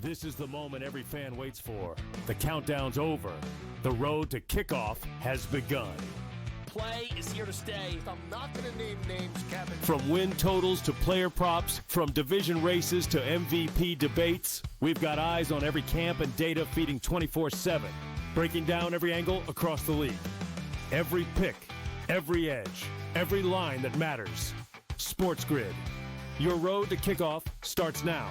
This is the moment every fan waits for. The countdown's over. The road to kickoff has begun. Play is here to stay. I'm not going to name names, Kevin. From win totals to player props, from division races to MVP debates, we've got eyes on every camp and data feeding 24/7, breaking down every angle across the league. Every pick, every edge, every line that matters. SportsGrid. Your road to kickoff starts now.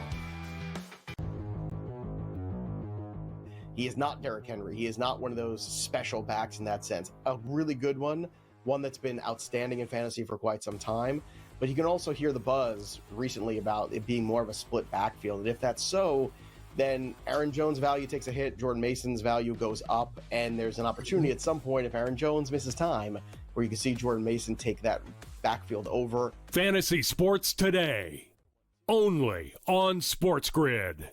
He is not Derrick Henry. He is not one of those special backs in that sense. A really good one that's been outstanding in fantasy for quite some time. But you can also hear the buzz recently about it being more of a split backfield. And if that's so, then Aaron Jones' value takes a hit, Jordan Mason's value goes up, and there's an opportunity at some point, if Aaron Jones misses time, where you can see Jordan Mason take that backfield over. Fantasy sports today, only on SportsGrid.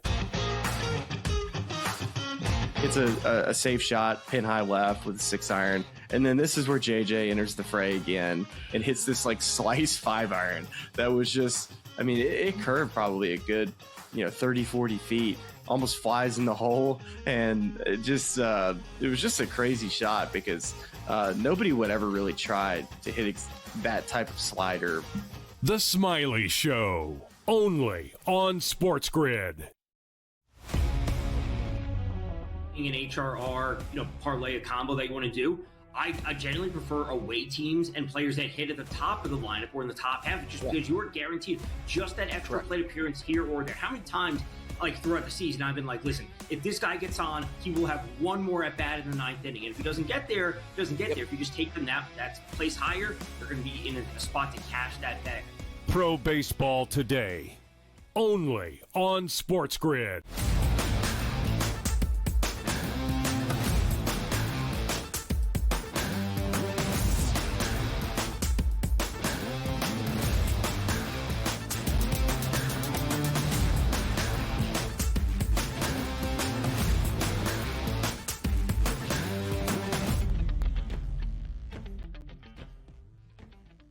It's a safe shot, pin high left with a 6-iron. And then this is where JJ enters the fray again and hits this like slice 5-iron. That was just, I mean, it curved probably a good, 30, 40 feet, almost flies in the hole. And it was just a crazy shot because nobody would ever really try to hit that type of slider. The Smiley Show, only on SportsGrid. An HRR, parlay, a combo that you want to do. I generally prefer away teams and players that hit at the top of the lineup or in the top half, just because you are guaranteed just that extra plate appearance here or there. How many times, throughout the season, I've been like, listen, if this guy gets on, he will have one more at bat in the 9th inning. And if he doesn't get there, he doesn't get there. If you just take them that place higher, they're going to be in a spot to cash that bag. Pro baseball today, only on SportsGrid.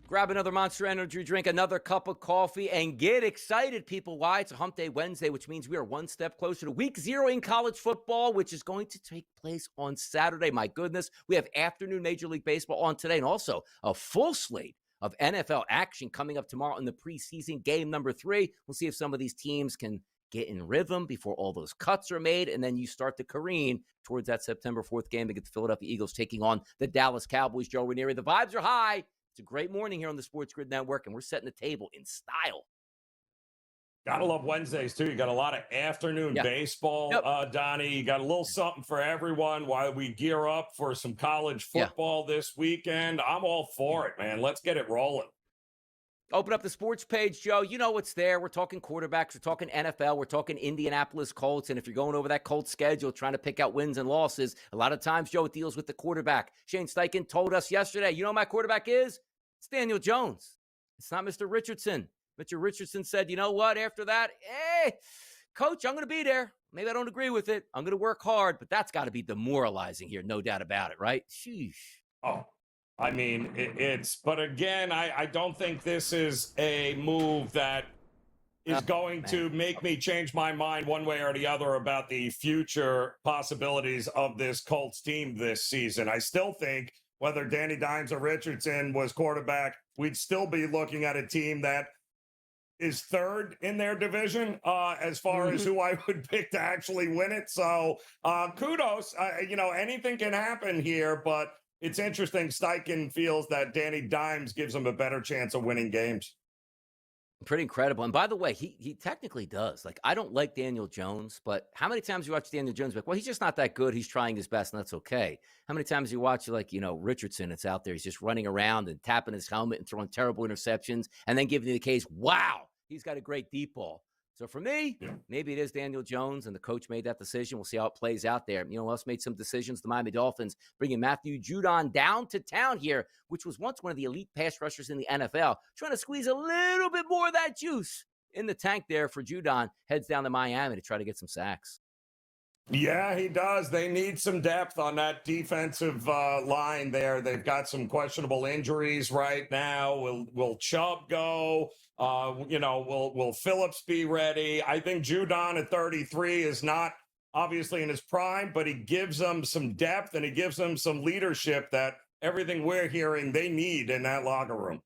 Grab another Monster Energy drink, another cup of coffee, and get excited, people. Why? It's a Hump Day Wednesday, which means we are one step closer to Week 0 in college football, which is going to take place on Saturday. My goodness, we have afternoon Major League Baseball on today, and also a full slate of NFL action coming up tomorrow in the preseason game number 3. We'll see if some of these teams can get in rhythm before all those cuts are made, and then you start to careen towards that September 4th game against the Philadelphia Eagles taking on the Dallas Cowboys. Joe Ranieri, the vibes are high. It's a great morning here on the SportsGrid Network, and we're setting the table in style. Gotta love Wednesdays, too. You got a lot of afternoon baseball, Donnie. You got a little something for everyone while we gear up for some college football this weekend. I'm all for it, man. Let's get it rolling. Open up the sports page, Joe. You know what's there. We're talking quarterbacks. We're talking NFL. We're talking Indianapolis Colts. And if you're going over that Colts schedule, trying to pick out wins and losses, a lot of times, Joe, it deals with the quarterback. Shane Steichen told us yesterday, you know who my quarterback is? It's Daniel Jones. It's not Mr. Richardson. Mr. Richardson said, you know what? After that, coach, I'm going to be there. Maybe I don't agree with it. I'm going to work hard, but that's got to be demoralizing here. No doubt about it, right? Sheesh. Oh, I mean, but again, I don't think this is a move that is going to make me change my mind one way or the other about the future possibilities of this Colts team this season. I still think whether Danny Dimes or Richardson was quarterback, we'd still be looking at a team that is third in their division as far as who I would pick to actually win it. So kudos. Anything can happen here, but it's interesting. Steichen feels that Danny Dimes gives him a better chance of winning games. Pretty incredible. And by the way, he technically does. I don't like Daniel Jones, but how many times you watch Daniel Jones well, he's just not that good. He's trying his best, and that's okay. How many times you watch, Richardson, it's out there. He's just running around and tapping his helmet and throwing terrible interceptions and then giving you the case, wow, he's got a great deep ball. So for me, maybe it is Daniel Jones, and the coach made that decision. We'll see how it plays out there. You know who else made some decisions? The Miami Dolphins bringing Matthew Judon down to town here, which was once one of the elite pass rushers in the NFL, trying to squeeze a little bit more of that juice in the tank there for Judon. Heads down to Miami to try to get some sacks. Yeah, he does. They need some depth on that defensive line there. They've got some questionable injuries right now. Will Chubb go? Will Phillips be ready? I think Judon at 33 is not obviously in his prime, but he gives them some depth and he gives them some leadership that everything we're hearing they need in that locker room.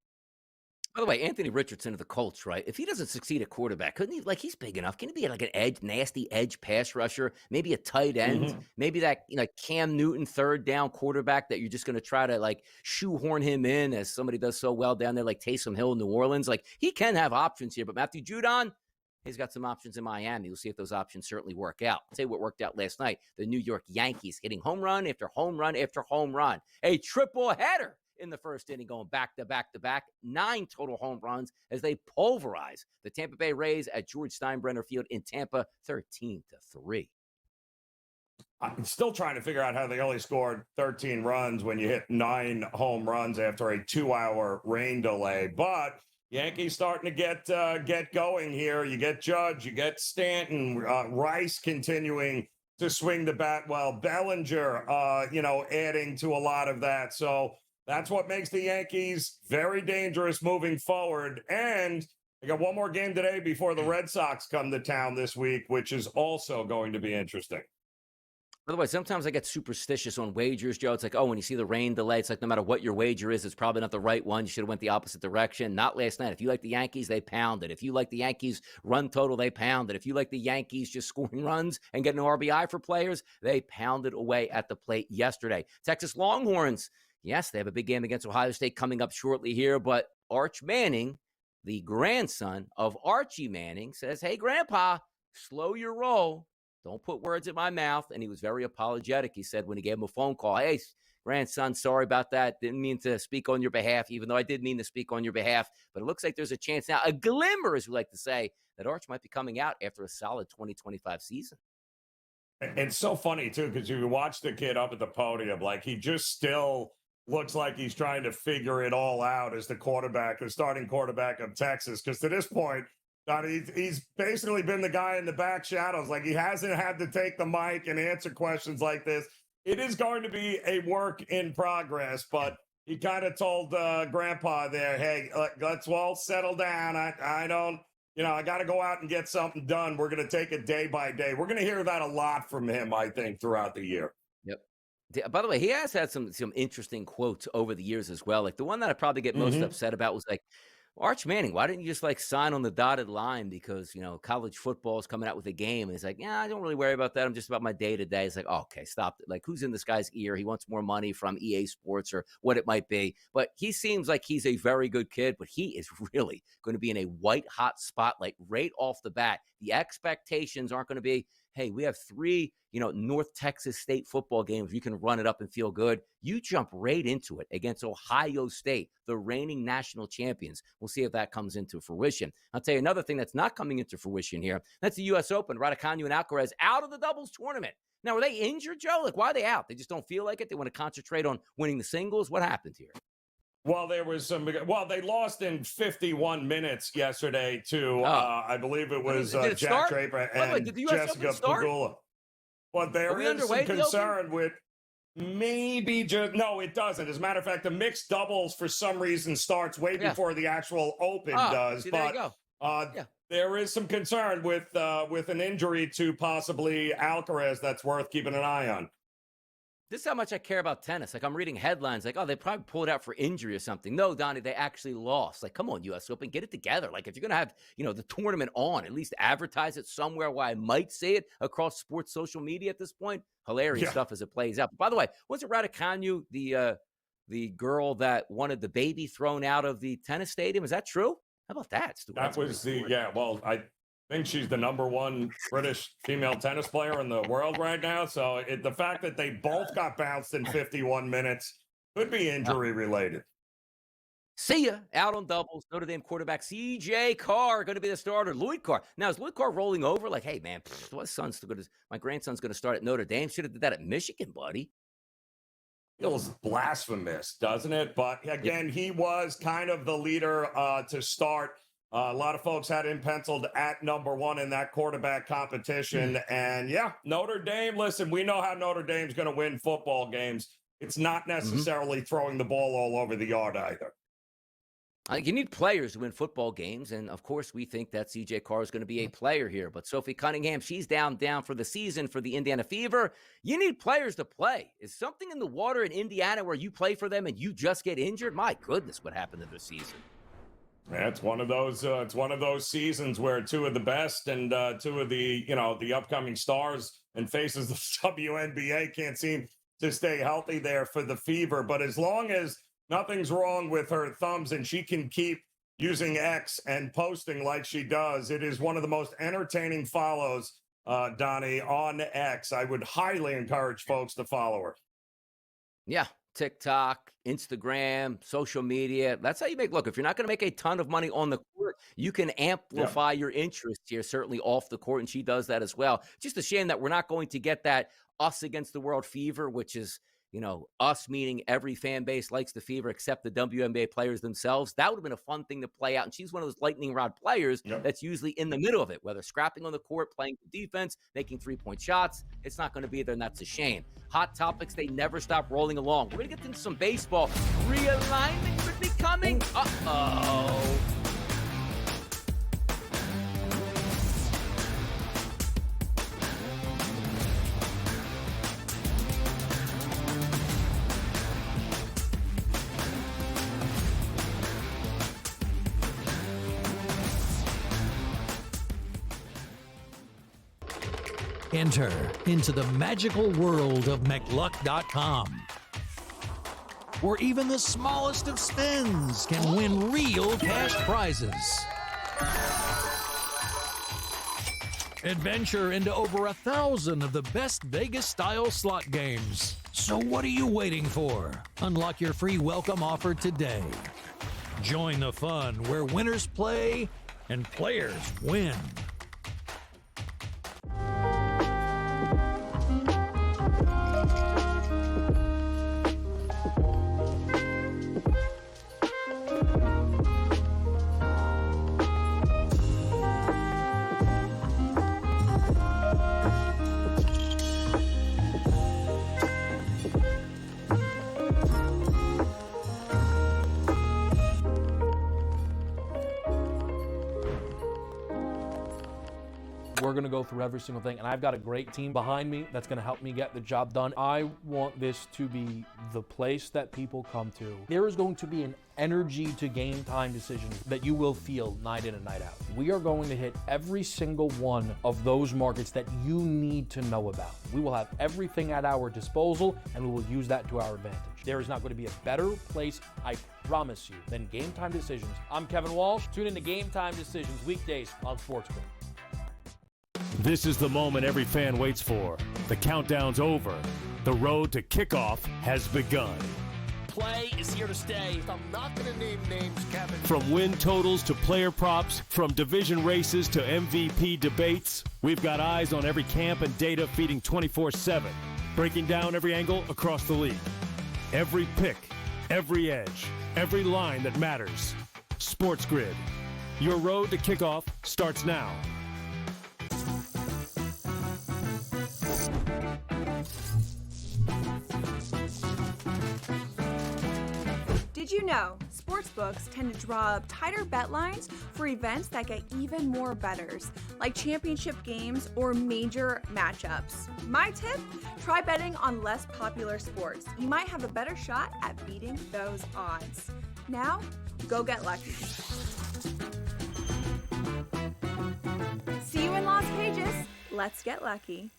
By the way, Anthony Richardson of the Colts, right? If he doesn't succeed at quarterback, couldn't he? Like, he's big enough. Can he be like an nasty edge pass rusher? Maybe a tight end? Mm-hmm. Maybe that, Cam Newton third down quarterback that you're just going to try to like shoehorn him in as somebody does so well down there, like Taysom Hill in New Orleans. Like, he can have options here, but Matthew Judon, he's got some options in Miami. We'll see if those options certainly work out. I'll tell you what worked out last night. The New York Yankees hitting home run after home run after home run. A triple header in the first inning, going back to back to back. 9 total home runs as they pulverize the Tampa Bay Rays at George Steinbrenner Field in Tampa, 13-3. I'm still trying to figure out how they only scored 13 runs when you hit 9 home runs after a 2-hour rain delay. But Yankees starting to get going here. You get Judge, you get Stanton, Rice continuing to swing the bat well. Bellinger, adding to a lot of that. So that's what makes the Yankees very dangerous moving forward. And they got one more game today before the Red Sox come to town this week, which is also going to be interesting. By the way, sometimes I get superstitious on wagers, Joe. It's like, when you see the rain delay, it's like no matter what your wager is, it's probably not the right one. You should have went the opposite direction. Not last night. If you like the Yankees, they pounded. If you like the Yankees run total, they pounded. If you like the Yankees just scoring runs and getting an RBI for players, they pounded away at the plate yesterday. Texas Longhorns, yes, they have a big game against Ohio State coming up shortly here, but Arch Manning, the grandson of Archie Manning, says, hey, Grandpa, slow your roll. Don't put words in my mouth. And he was very apologetic. He said when he gave him a phone call, hey, grandson, sorry about that. Didn't mean to speak on your behalf, even though I did mean to speak on your behalf. But it looks like there's a chance now, a glimmer, as we like to say, that Arch might be coming out after a solid 2025 season. It's so funny, too, because you watch the kid up at the podium, like he just still looks like he's trying to figure it all out as the starting quarterback of Texas. Because to this point, he's basically been the guy in the back shadows. Like, he hasn't had to take the mic and answer questions like this. It is going to be a work in progress, but he kind of told Grandpa there, hey, let's all settle down. I don't, I got to go out and get something done. We're going to take it day by day. We're going to hear that a lot from him, I think, throughout the year. Yep. By the way, he has had some interesting quotes over the years as well. Like, the one that I probably get most upset about was like, Arch Manning, why didn't you just like sign on the dotted line? Because, college football is coming out with a game. And he's like, yeah, I don't really worry about that. I'm just about my day to day. It's like, okay, stop it. Like, who's in this guy's ear? He wants more money from EA Sports or what it might be. But he seems like he's a very good kid, but he is really going to be in a white hot spotlight right off the bat. The expectations aren't going to be, hey, we have 3, North Texas State football games. You can run it up and feel good. You jump right into it against Ohio State, the reigning national champions. We'll see if that comes into fruition. I'll tell you another thing that's not coming into fruition here. That's the U.S. Open. Raducanu and Alcaraz out of the doubles tournament. Now, are they injured, Joe? Like, why are they out? They just don't feel like it? They want to concentrate on winning the singles? What happened here? Well, there was they lost in 51 minutes yesterday to, I believe it was Jack Draper and Jessica Pegula. But there is some concern with maybe no, it doesn't. As a matter of fact, the mixed doubles for some reason starts way before the actual Open does. But there is some concern with an injury to possibly Alcaraz that's worth keeping an eye on. This is how much I care about tennis. Like, I'm reading headlines like, they probably pulled out for injury or something. No, Donnie, they actually lost. Like, come on, U.S. Open, get it together. Like, if you're going to have, the tournament on, at least advertise it somewhere where I might see it across sports social media at this point. Hilarious stuff as it plays out. But by the way, was it Raducanu, the girl that wanted the baby thrown out of the tennis stadium? Is that true? How about that, Stu? That was I think she's the number 1 British female tennis player in the world right now. So the fact that they both got bounced in 51 minutes could be injury related. See ya. Out on doubles. Notre Dame quarterback C.J. Carr going to be the starter. Lloyd Carr. Now, is Lloyd Carr rolling over? Like, hey, man, my grandson's going to start at Notre Dame. Should have did that at Michigan, buddy. Feels blasphemous, doesn't it? But again, he was kind of the leader to start. A lot of folks had him penciled at number 1 in that quarterback competition. And Notre Dame, listen, we know how Notre Dame's going to win football games. It's not necessarily throwing the ball all over the yard either. You need players to win football games, and of course, we think that C.J. Carr is going to be a player here. But Sophie Cunningham, she's down for the season for the Indiana Fever. You need players to play. Is something in the water in Indiana where you play for them and you just get injured? My goodness, what happened to this season? Yeah, it's one of those. It's one of those seasons where two of the best and two of the the upcoming stars and faces of WNBA can't seem to stay healthy there for the Fever. But as long as nothing's wrong with her thumbs and she can keep using X and posting like she does, it is one of the most entertaining follows, Donnie, on X. I would highly encourage folks to follow her. Yeah, TikTok, Instagram, social media. That's how you make. Look, if you're not going to make a ton of money on the court, you can amplify your interest here, certainly off the court, and she does that as well. Just a shame that we're not going to get that us against the world fever, which is, us meaning every fan base likes the Fever except the WNBA players themselves. That would have been a fun thing to play out. And she's one of those lightning rod players that's usually in the middle of it, whether scrapping on the court, playing defense, making three-point shots. It's not going to be there, and that's a shame. Hot topics, they never stop rolling along. We're going to get into some baseball. Realignment could be coming. Uh-oh. Enter into the magical world of McLuck.com, where even the smallest of spins can win real cash prizes. Adventure into over 1,000 of the best Vegas-style slot games. So what are you waiting for? Unlock your free welcome offer today. Join the fun where winners play and players win. We're going to go through every single thing, and I've got a great team behind me that's going to help me get the job done. I want this to be the place that people come to. There is going to be an energy to game time decisions that you will feel night in and night out. We are going to hit every single one of those markets that you need to know about. We will have everything at our disposal, and we will use that to our advantage. There is not going to be a better place, I promise you, than Game Time Decisions. I'm Kevin Walsh. Tune in to Game Time Decisions weekdays on SportsGrid. This is the moment every fan waits for. The countdown's over. The road to kickoff has begun. Play is here to stay. I'm not going to name names, Kevin. From win totals to player props, from division races to MVP debates, we've got eyes on every camp and data feeding 24/7, breaking down every angle across the league. Every pick, every edge, every line that matters. SportsGrid. Your road to kickoff starts now. Did you know sportsbooks tend to draw up tighter bet lines for events that get even more bettors, like championship games or major matchups? My tip? Try betting on less popular sports. You might have a better shot at beating those odds. Now, go get lucky. See you in Las Vegas. Let's get lucky.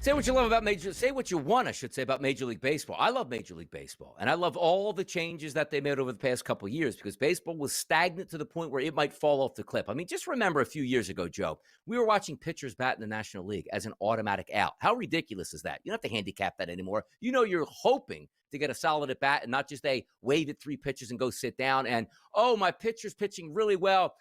Say what you love about say what you want, I should say, about Major League Baseball. I love Major League Baseball, and I love all the changes that they made over the past couple of years because baseball was stagnant to the point where it might fall off the cliff. I mean, just remember a few years ago, Joe, we were watching pitchers bat in the National League as an automatic out. How ridiculous is that? You don't have to handicap that anymore. You know you're hoping to get a solid at bat and not just a wave at 3 pitches and go sit down and, oh, my pitcher's pitching really well.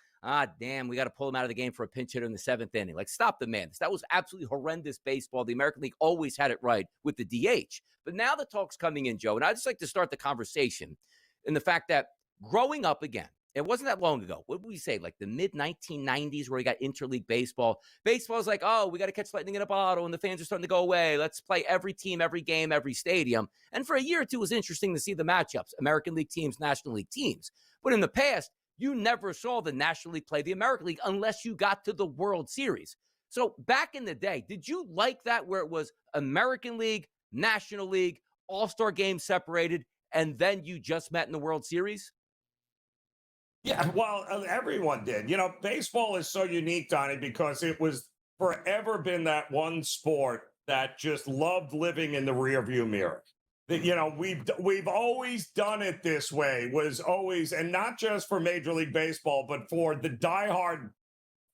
damn, we got to pull him out of the game for a pinch hitter in the 7th inning. Like, stop the man. That was absolutely horrendous baseball. The American League always had it right with the DH. But now the talk's coming in, Joe, and I'd just like to start the conversation in the fact that growing up again, it wasn't that long ago. What would we say? Like the mid-1990s where we got interleague baseball. Baseball's like, oh, we got to catch lightning in a bottle, and the fans are starting to go away. Let's play every team, every game, every stadium. And for a year or two, it was interesting to see the matchups, American League teams, National League teams. But in the past, you never saw the National League play the American League unless you got to the World Series. So back in the day, did you like that where it was American League, National League, All-Star games separated, and then you just met in the World Series? Yeah, well, everyone did. You know, baseball is so unique, Donnie, because it was forever been that one sport that just loved living in the rearview mirror. You know, we've always done it this way, was always, and not just for Major League Baseball, but for the diehard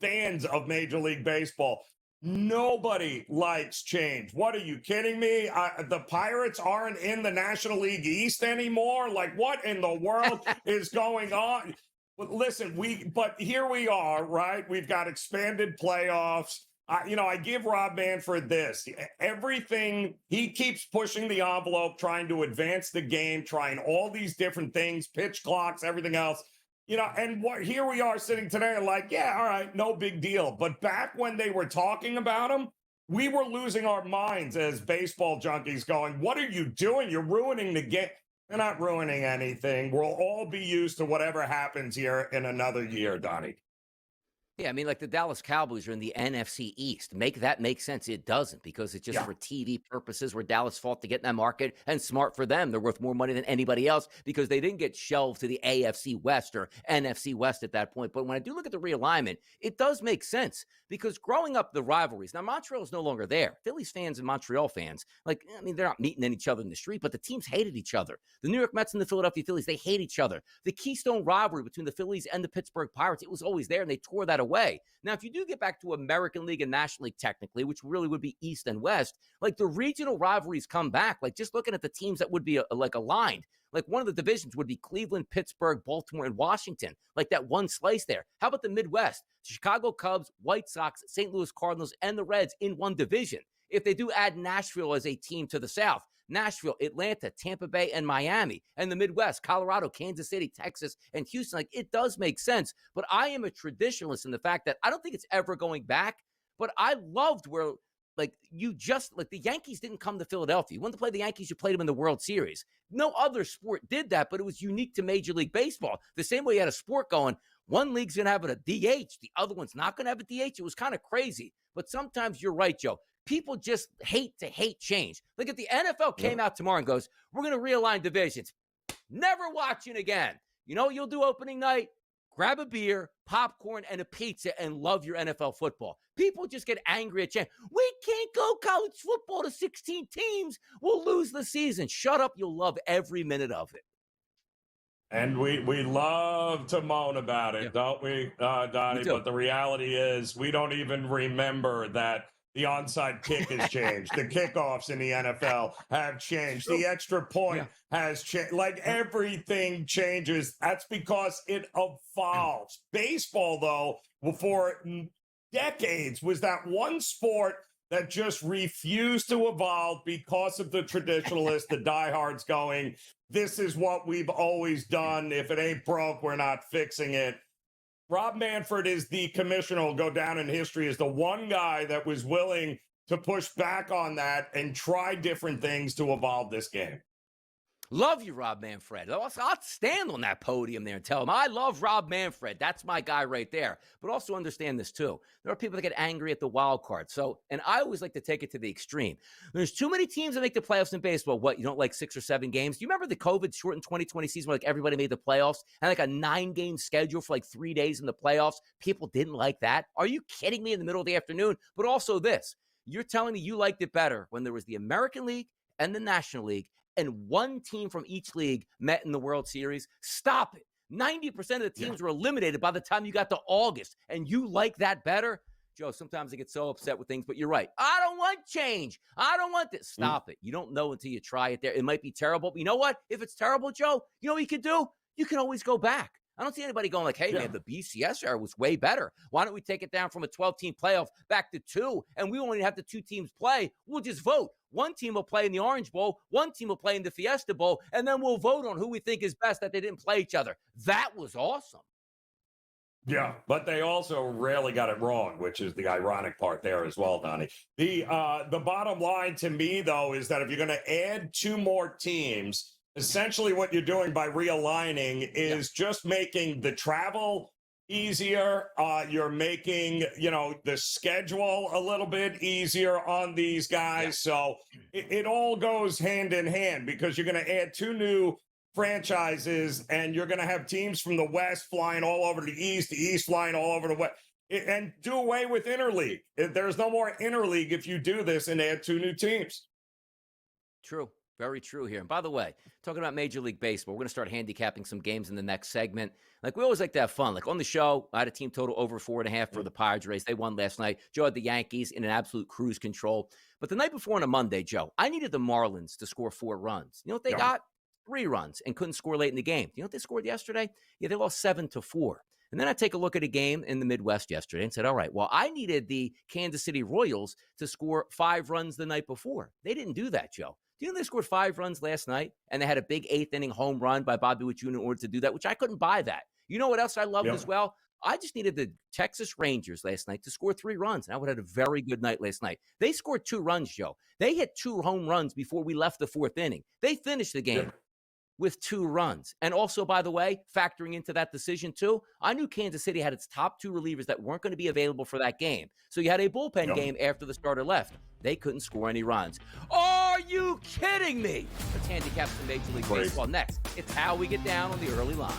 fans of Major League Baseball. Nobody likes change. What are you kidding me? The Pirates aren't in the National League East anymore. Like, what in the world is going on? But listen, but here we are, right? We've got expanded playoffs. I give Rob Manfred this. Everything, he keeps pushing the envelope, trying to advance the game, trying all these different things, pitch clocks, everything else. And here we are sitting today like, yeah, all right, no big deal. But back when they were talking about him, we were losing our minds as baseball junkies going, what are you doing? You're ruining the game. They're not ruining anything. We'll all be used to whatever happens here in another year, Donnie. Yeah, I mean, like the Dallas Cowboys are in the NFC East. Make that make sense? It doesn't, because it's just for TV purposes where Dallas fought to get in that market, and smart for them. They're worth more money than anybody else because they didn't get shelved to the AFC West or NFC West at that point. But when I do look at the realignment, it does make sense because growing up the rivalries, now Montreal is no longer there. Phillies fans and Montreal fans, like, I mean, they're not meeting each other in the street, but the teams hated each other. The New York Mets and the Philadelphia Phillies, they hate each other. The Keystone rivalry between the Phillies and the Pittsburgh Pirates, it was always there, and they tore that away. Now, if you do get back to American League and National League technically, which really would be East and West, like the regional rivalries come back. Like just looking at the teams that would be like aligned, like one of the divisions would be Cleveland, Pittsburgh, Baltimore, and Washington, like that one slice there. How about the Midwest? Chicago Cubs, White Sox, St. Louis Cardinals, and the Reds in one division. If they do add Nashville as a team to the South, Nashville, Atlanta, Tampa Bay, and Miami, and the Midwest, Colorado, Kansas City, Texas, and Houston. Like, it does make sense. But I am a traditionalist in the fact that I don't think it's ever going back. But I loved where, like, the Yankees didn't come to Philadelphia. You wanted to play the Yankees, you played them in the World Series. No other sport did that, but it was unique to Major League Baseball. The same way you had a sport going, one league's going to have a DH, the other one's not going to have a DH. It was kind of crazy. But sometimes you're right, Joe. People just hate change. Like if the NFL came out tomorrow and goes, we're going to realign divisions, never watching again. You know what you'll do opening night? Grab a beer, popcorn, and a pizza and love your NFL football. People just get angry at change. We can't go college football to 16 teams. We'll lose the season. Shut up. You'll love every minute of it. And we love to moan about it, don't we, Donnie? But the reality is we don't even remember that the onside kick has changed. The kickoffs in the NFL have changed. The extra point has changed. Like everything changes. That's because it evolves. Baseball, though, for decades was that one sport that just refused to evolve because of the traditionalists, the diehards going, this is what we've always done. If it ain't broke, we're not fixing it. Rob Manfred is the commissioner, will go down in history as the one guy that was willing to push back on that and try different things to evolve this game. Love you, Rob Manfred. I'll stand on that podium there and tell him, I love Rob Manfred. That's my guy right there. But also understand this, too. There are people that get angry at the wild card. And I always like to take it to the extreme. There's too many teams that make the playoffs in baseball. What, you don't like 6 or 7 games? Do you remember the COVID-shortened 2020 season where like everybody made the playoffs and like a 9-game schedule for like 3 days in the playoffs? People didn't like that. Are you kidding me in the middle of the afternoon? But also this, you're telling me you liked it better when there was the American League and the National League and one team from each league met in the World Series? Stop it. 90% of the teams were eliminated by the time you got to August, and you like that better? Joe, sometimes I get so upset with things, but you're right. I don't want change. I don't want this. Stop it. You don't know until you try it there. It might be terrible, but you know what? If it's terrible, Joe, you know what you could do? You can always go back. I don't see anybody going like, hey, Yeah. man, the BCS era was way better. Why don't we take it down from a 12-team playoff back to 2, and we only have the 2 teams play? We'll just vote. One team will play in the Orange Bowl, one team will play in the Fiesta Bowl, and then we'll vote on who we think is best that they didn't play each other. That was awesome. Yeah, but they also rarely got it wrong, which is the ironic part there as well, Donnie. The bottom line to me, though, is that if you're going to add 2 more teams, essentially what you're doing by realigning is just making the travel easier. You're making, the schedule a little bit easier on these guys. Yeah. So it all goes hand in hand because you're going to add 2 new franchises and you're going to have teams from the West flying all over the East flying all over the West, and do away with interleague. There's no more interleague if you do this and add 2 new teams. True. Very true here. And by the way, talking about Major League Baseball, we're going to start handicapping some games in the next segment. Like, we always like to have fun. Like, on the show, I had a team total over 4.5 for the Padres. They won last night. Joe had the Yankees in an absolute cruise control. But the night before on a Monday, Joe, I needed the Marlins to score 4 runs. You know what they got? 3 runs and couldn't score late in the game. You know what they scored yesterday? Yeah, they lost 7-4. And then I take a look at a game in the Midwest yesterday and said, all right, well, I needed the Kansas City Royals to score 5 runs the night before. They didn't do that, Joe. Do you know they scored 5 runs last night? And they had a big 8th-inning home run by Bobby Witt Jr. in order to do that, which I couldn't buy that. You know what else I loved as well? I just needed the Texas Rangers last night to score 3 runs. And I would have had a very good night last night. They scored 2 runs, Joe. They hit 2 home runs before we left the 4th inning. They finished the game with 2 runs. And also, by the way, factoring into that decision too, I knew Kansas City had its top 2 relievers that weren't going to be available for that game. So you had a bullpen game after the starter left. They couldn't score any runs. Are you kidding me? Let's handicap some Major League Baseball next. It's how we get down on the early line.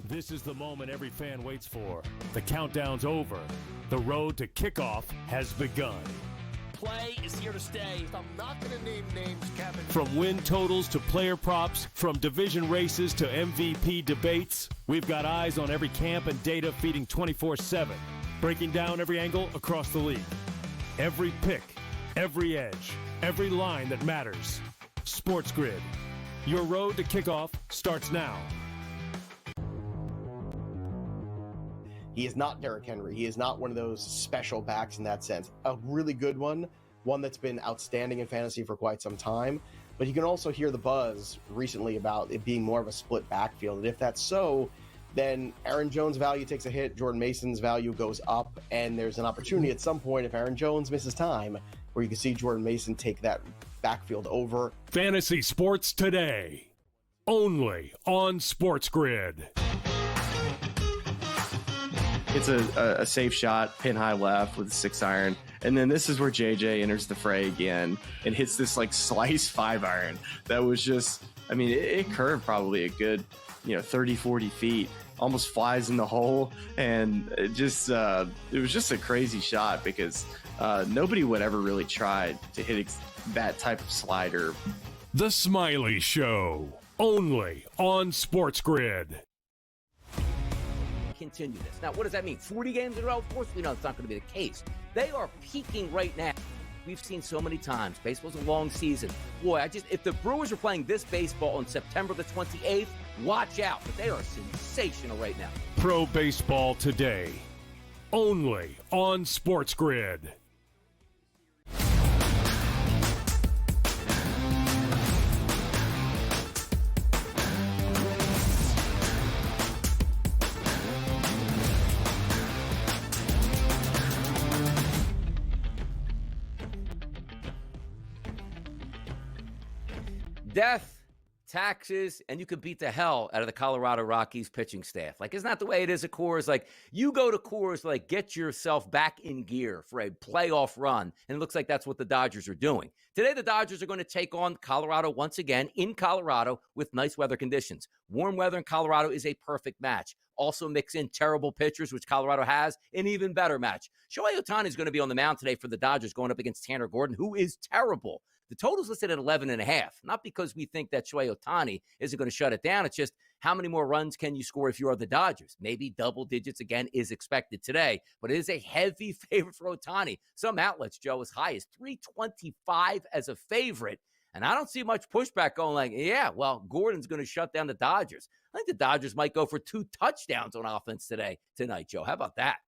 This is the moment every fan waits for. The countdown's over. The road to kickoff has begun. Play is here to stay. I'm not going to name names, Kevin. From win totals to player props, from division races to MVP debates, we've got eyes on every camp and data feeding 24/7, breaking down every angle across the league. Every pick, every edge, every line that matters. SportsGrid. Your road to kickoff starts now. He is not Derrick Henry. He is not one of those special backs in that sense. A really good one that's been outstanding in fantasy for quite some time. But you can also hear the buzz recently about it being more of a split backfield. And if that's so, then Aaron Jones' value takes a hit, Jordan Mason's value goes up, and there's an opportunity at some point, if Aaron Jones misses time, where you can see Jordan Mason take that backfield over. Fantasy Sports Today, only on SportsGrid. It's a safe shot, pin high left with a 6-iron. And then this is where JJ enters the fray again and hits this like slice 5-iron. That was just, I mean, it curved probably a good, 30, 40 feet, almost flies in the hole. And it was just a crazy shot because nobody would ever really try to hit that type of slider. The Smiley Show, only on SportsGrid. Continue this. Now, what does that mean? 40 games in a row? Of course we know it's not going to be the case. They are peaking right now. We've seen so many times. Baseball's a long season. Boy, if the Brewers are playing this baseball on September the 28th, watch out. But they are sensational right now. Pro Baseball Today, only on SportsGrid. Death, taxes, and you can beat the hell out of the Colorado Rockies pitching staff. Like, isn't that the way it is at Coors? Like, you go to Coors, like, get yourself back in gear for a playoff run, and it looks like that's what the Dodgers are doing. Today, the Dodgers are going to take on Colorado once again in Colorado with nice weather conditions. Warm weather in Colorado is a perfect match. Also mix in terrible pitchers, which Colorado has, an even better match. Shohei Ohtani is going to be on the mound today for the Dodgers going up against Tanner Gordon, who is terrible. The total's listed at 11.5, not because we think that Shohei Ohtani isn't going to shut it down. It's just how many more runs can you score if you are the Dodgers? Maybe double digits again is expected today, but it is a heavy favorite for Ohtani. Some outlets, Joe, as high as 325 as a favorite. And I don't see much pushback going like, yeah, well, Gordon's going to shut down the Dodgers. I think the Dodgers might go for 2 touchdowns on offense tonight, Joe. How about that?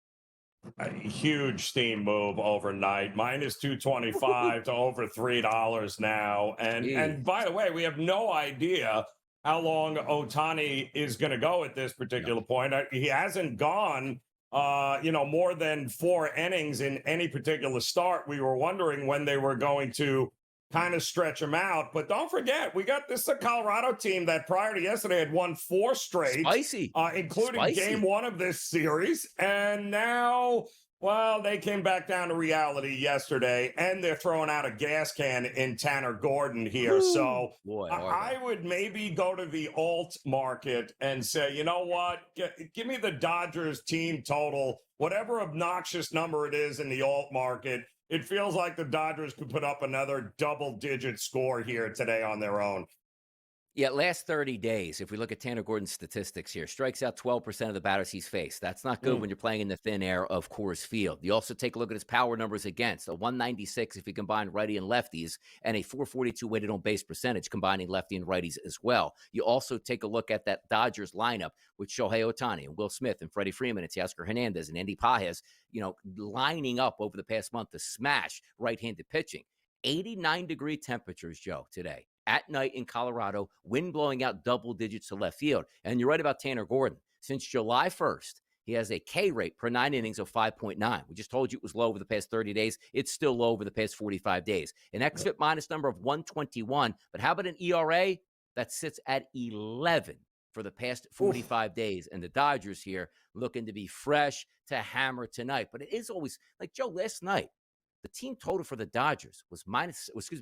A huge steam move overnight, minus 225 to over $3 now. And by the way, we have no idea how long Ohtani is going to go at this particular point. He hasn't gone, more than 4 innings in any particular start. We were wondering when they were going to kind of stretch him out. But don't forget, we got this Colorado team that prior to yesterday had won 4 straight. Spicy. Including game 1 of this series. And now, well, they came back down to reality yesterday, and they're throwing out a gas can in Tanner Gordon here. Ooh, so boy, I would maybe go to the alt market and say, you know what, give me the Dodgers team total, whatever obnoxious number it is in the alt market. It feels like the Dodgers could put up another double-digit score here today on their own. Yeah, last 30 days, if we look at Tanner Gordon's statistics here, strikes out 12% of the batters he's faced. That's not good when you're playing in the thin air of Coors Field. You also take a look at his power numbers against, a 196 if you combine righty and lefties, and a 442 weighted on base percentage, combining lefty and righties as well. You also take a look at that Dodgers lineup with Shohei Ohtani and Will Smith and Freddie Freeman and Teoscar Hernandez and Andy Pages, lining up over the past month to smash right-handed pitching. 89-degree temperatures, Joe, today. At night in Colorado, wind blowing out double digits to left field. And you're right about Tanner Gordon. Since July 1st, he has a K rate per 9 innings of 5.9. We just told you it was low over the past 30 days. It's still low over the past 45 days. An xFIP minus number of 121. But how about an ERA that sits at 11 for the past 45 days? And the Dodgers here looking to be fresh to hammer tonight. But it is always, like Joe, last night, the team total for the Dodgers was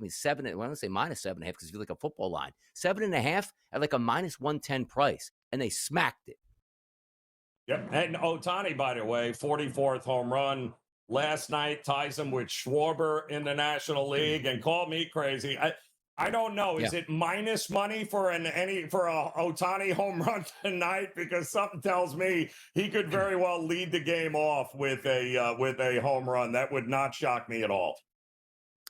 seven. I want to say minus 7.5 because if you look at football line, 7.5 at like a minus 110 price, and they smacked it. Yep. And Ohtani, by the way, 44th home run last night, ties him with Schwarber in the National League. And call me crazy, I don't know. Is it minus money for a Ohtani home run tonight? Because something tells me he could very well lead the game off with a home run. That would not shock me at all.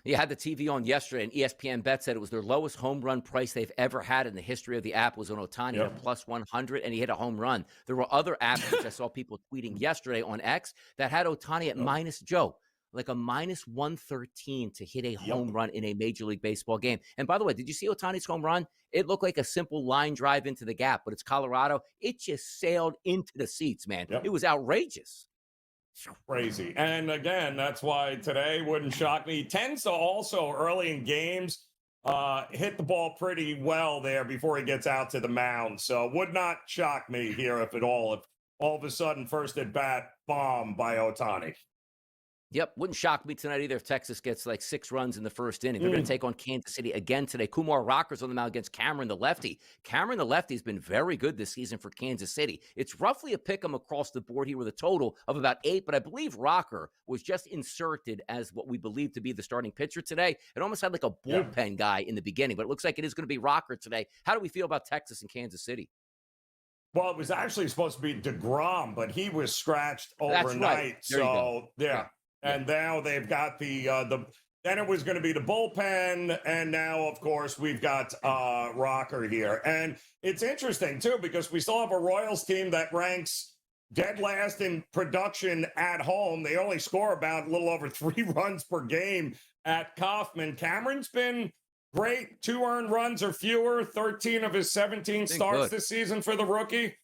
He had the TV on yesterday, and ESPN Bet said it was their lowest home run price they've ever had in the history of the app was on Ohtani at plus 100, and he hit a home run. There were other apps, which I saw people tweeting yesterday on X, that had Ohtani at minus Joe. Like a minus 113 to hit a home run in a Major League Baseball game. And by the way, did you see Ohtani's home run? It looked like a simple line drive into the gap, but it's Colorado. It just sailed into the seats, man. It was outrageous. Crazy. And again, that's why today wouldn't shock me. He tends to also early in games hit the ball pretty well there before he gets out to the mound. So would not shock me here if all of a sudden first at bat bomb by Ohtani. Yep, wouldn't shock me tonight either if Texas gets like 6 runs in the first inning. They're going to take on Kansas City again today. Kumar Rocker's on the mound against Cameron the lefty. Cameron the lefty has been very good this season for Kansas City. It's roughly a pick 'em across the board here with a total of about 8, but I believe Rocker was just inserted as what we believe to be the starting pitcher today. It almost had like a bullpen guy in the beginning, but it looks like it is going to be Rocker today. How do we feel about Texas and Kansas City? Well, it was actually supposed to be DeGrom, but he was scratched overnight. Right. So, And now they've got then it was going to be the bullpen. And now, of course, we've got Rocker here. And it's interesting, too, because we still have a Royals team that ranks dead last in production at home. They only score about a little over 3 runs per game at Kauffman. Cameron's been great. 2 earned runs or fewer, 13 of his 17 starts this season for the rookie.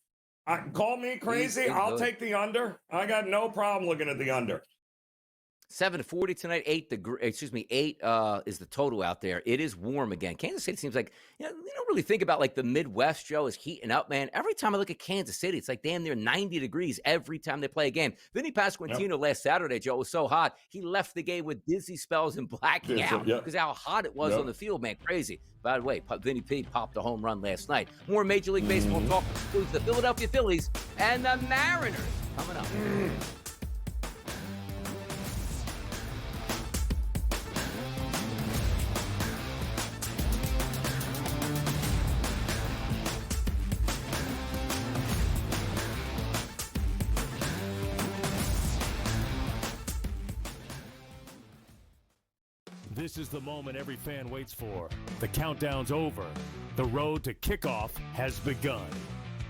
Call me crazy. I'll take the under. I got no problem looking at the under. 7:40 tonight. 8 is the total out there. It is warm again. Kansas City seems like, you don't really think about like the Midwest, Joe, is heating up, man. Every time I look at Kansas City, it's like damn near 90 degrees every time they play a game. Vinny Pasquantino last Saturday, Joe, was so hot. He left the game with dizzy spells and blacking out because how hot it was on the field, man. Crazy. By the way, Vinny P popped a home run last night. More Major League Baseball talk includes the Philadelphia Phillies and the Mariners coming up. This is the moment every fan waits for. The countdown's over. The road to kickoff has begun.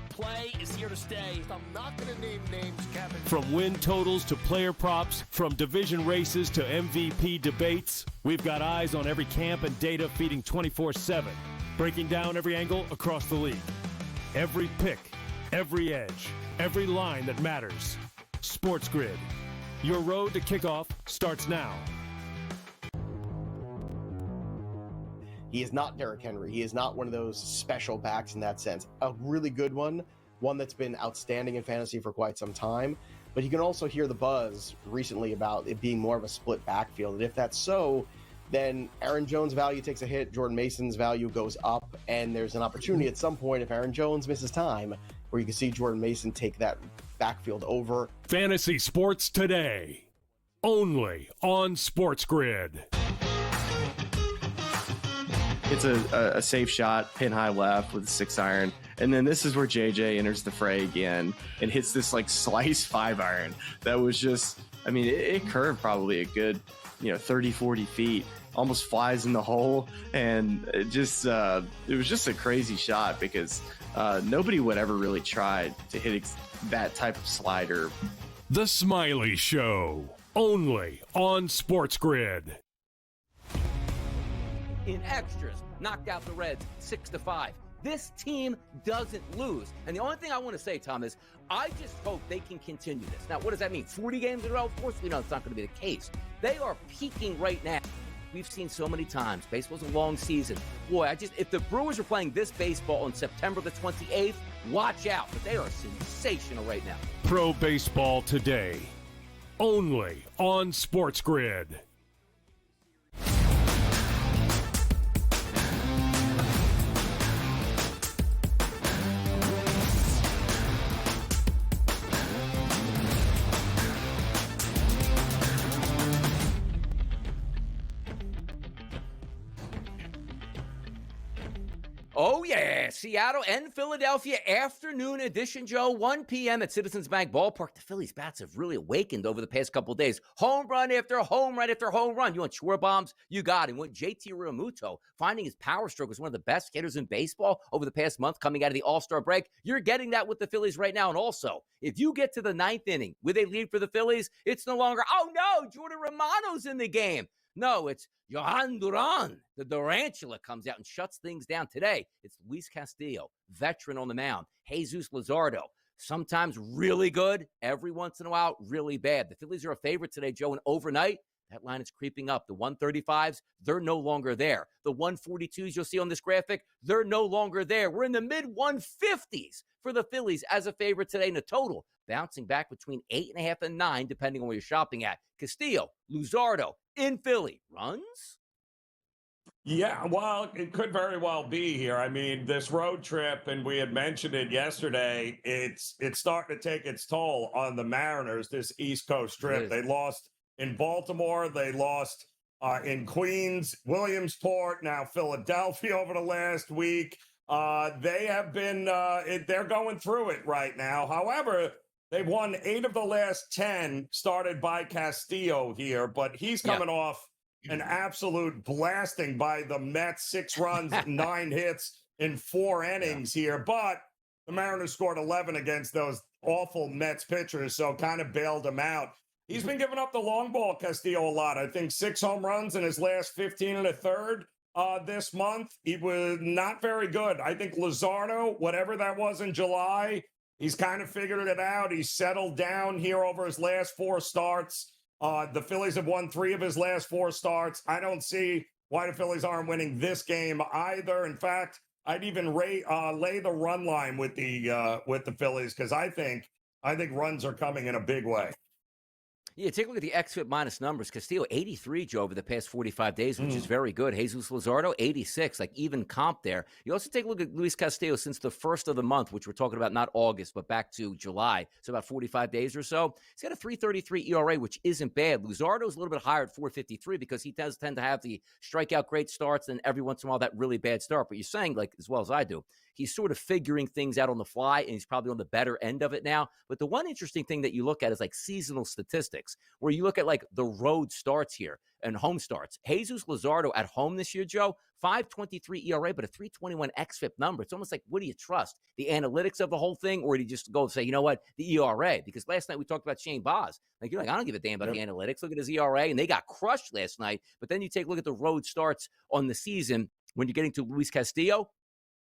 Play is here to stay. I'm not going to name names, Kevin. From win totals to player props, from division races to MVP debates, we've got eyes on every camp and data feeding 24/7, breaking down every angle across the league. Every pick, every edge, every line that matters. SportsGrid. Your road to kickoff starts now. He is not Derrick Henry. He is not one of those special backs in that sense. A really good one that's been outstanding in fantasy for quite some time. But you can also hear the buzz recently about it being more of a split backfield. And if that's so, then Aaron Jones' value takes a hit, Jordan Mason's value goes up, and there's an opportunity at some point, if Aaron Jones misses time, where you can see Jordan Mason take that backfield over. Fantasy Sports Today, only on SportsGrid. It's a safe shot, pin high left with a 6-iron. And then this is where JJ enters the fray again and hits this like slice 5-iron. That was just, I mean, it curved probably a good, 30, 40 feet, almost flies in the hole. And it was just a crazy shot because nobody would ever really try to hit that type of slider. The Smiley Show, only on SportsGrid. In extras, knocked out the Reds 6-5. This team doesn't lose. And the only thing I want to say, Tom, is I just hope they can continue this. Now, what does that mean? 40 games in a row? Of course, we know it's not going to be the case. They are peaking right now. We've seen so many times. Baseball's a long season. Boy, if the Brewers were playing this baseball on September the 28th, watch out. But they are sensational right now. Pro Baseball Today, only on SportsGrid. Oh, yeah. Seattle and Philadelphia afternoon edition, Joe. 1 p.m. at Citizens Bank Ballpark. The Phillies bats have really awakened over the past couple of days. Home run after home run after home run. You want shore bombs? You got it. You want JT Realmuto finding his power stroke as one of the best hitters in baseball over the past month coming out of the All-Star break. You're getting that with the Phillies right now. And also, if you get to the 9th inning with a lead for the Phillies, it's no longer, oh, no, Jordan Romano's in the game. No, it's Johan Duran. The Durantula comes out and shuts things down today. It's Luis Castillo, veteran on the mound. Jesus Luzardo, sometimes really good, every once in a while, really bad. The Phillies are a favorite today, Joe, and overnight, that line is creeping up. The 135s, they're no longer there. The 142s you'll see on this graphic, they're no longer there. We're in the mid-150s for the Phillies as a favorite today in the total, bouncing back between 8.5 and 9, depending on where you're shopping at. Castillo, Luzardo, in Philly. Runs? Yeah, well, it could very well be here. I mean, this road trip, and we had mentioned it yesterday, it's starting to take its toll on the Mariners, this East Coast trip. They lost in Baltimore. They lost in Queens, Williamsport, now Philadelphia over the last week. They have been, they're going through it right now. However, they've won 8 of the last 10 started by Castillo here, but he's coming off an absolute blasting by the Mets, 6 runs, 9 hits in 4 innings here. But the Mariners scored 11 against those awful Mets pitchers, so kind of bailed him out. He's been giving up the long ball, Castillo, a lot. I think 6 home runs in his last 15 and a third this month. He was not very good. I think Luzardo, whatever that was in July, he's kind of figured it out. He's settled down here over his last 4 starts. The Phillies have won 3 of his last 4 starts. I don't see why the Phillies aren't winning this game either. In fact, I'd even lay the run line with the Phillies because I think runs are coming in a big way. Yeah, take a look at the XFIP minus numbers. Castillo, 83, Joe, over the past 45 days, which is very good. Jesus Luzardo, 86, like even comp there. You also take a look at Luis Castillo since the first of the month, which we're talking about not August, but back to July, so about 45 days or so. He's got a 3.33 ERA, which isn't bad. Luzardo's a little bit higher at 4.53 because he does tend to have the strikeout great starts and every once in a while that really bad start. But you're saying, like as well as I do, he's sort of figuring things out on the fly, and he's probably on the better end of it now. But the one interesting thing that you look at is like seasonal statistics, where you look at like the road starts here and home starts. Jesus Luzardo at home this year, Joe, 5.23 ERA, but a 3.21 xFIP number. It's almost like, what do you trust? The analytics of the whole thing, or do you just go and say, you know what, the ERA? Because last night we talked about Shane Baz. Like, you're like, I don't give a damn about the analytics. Look at his ERA, and they got crushed last night. But then you take a look at the road starts on the season. When you're getting to Luis Castillo,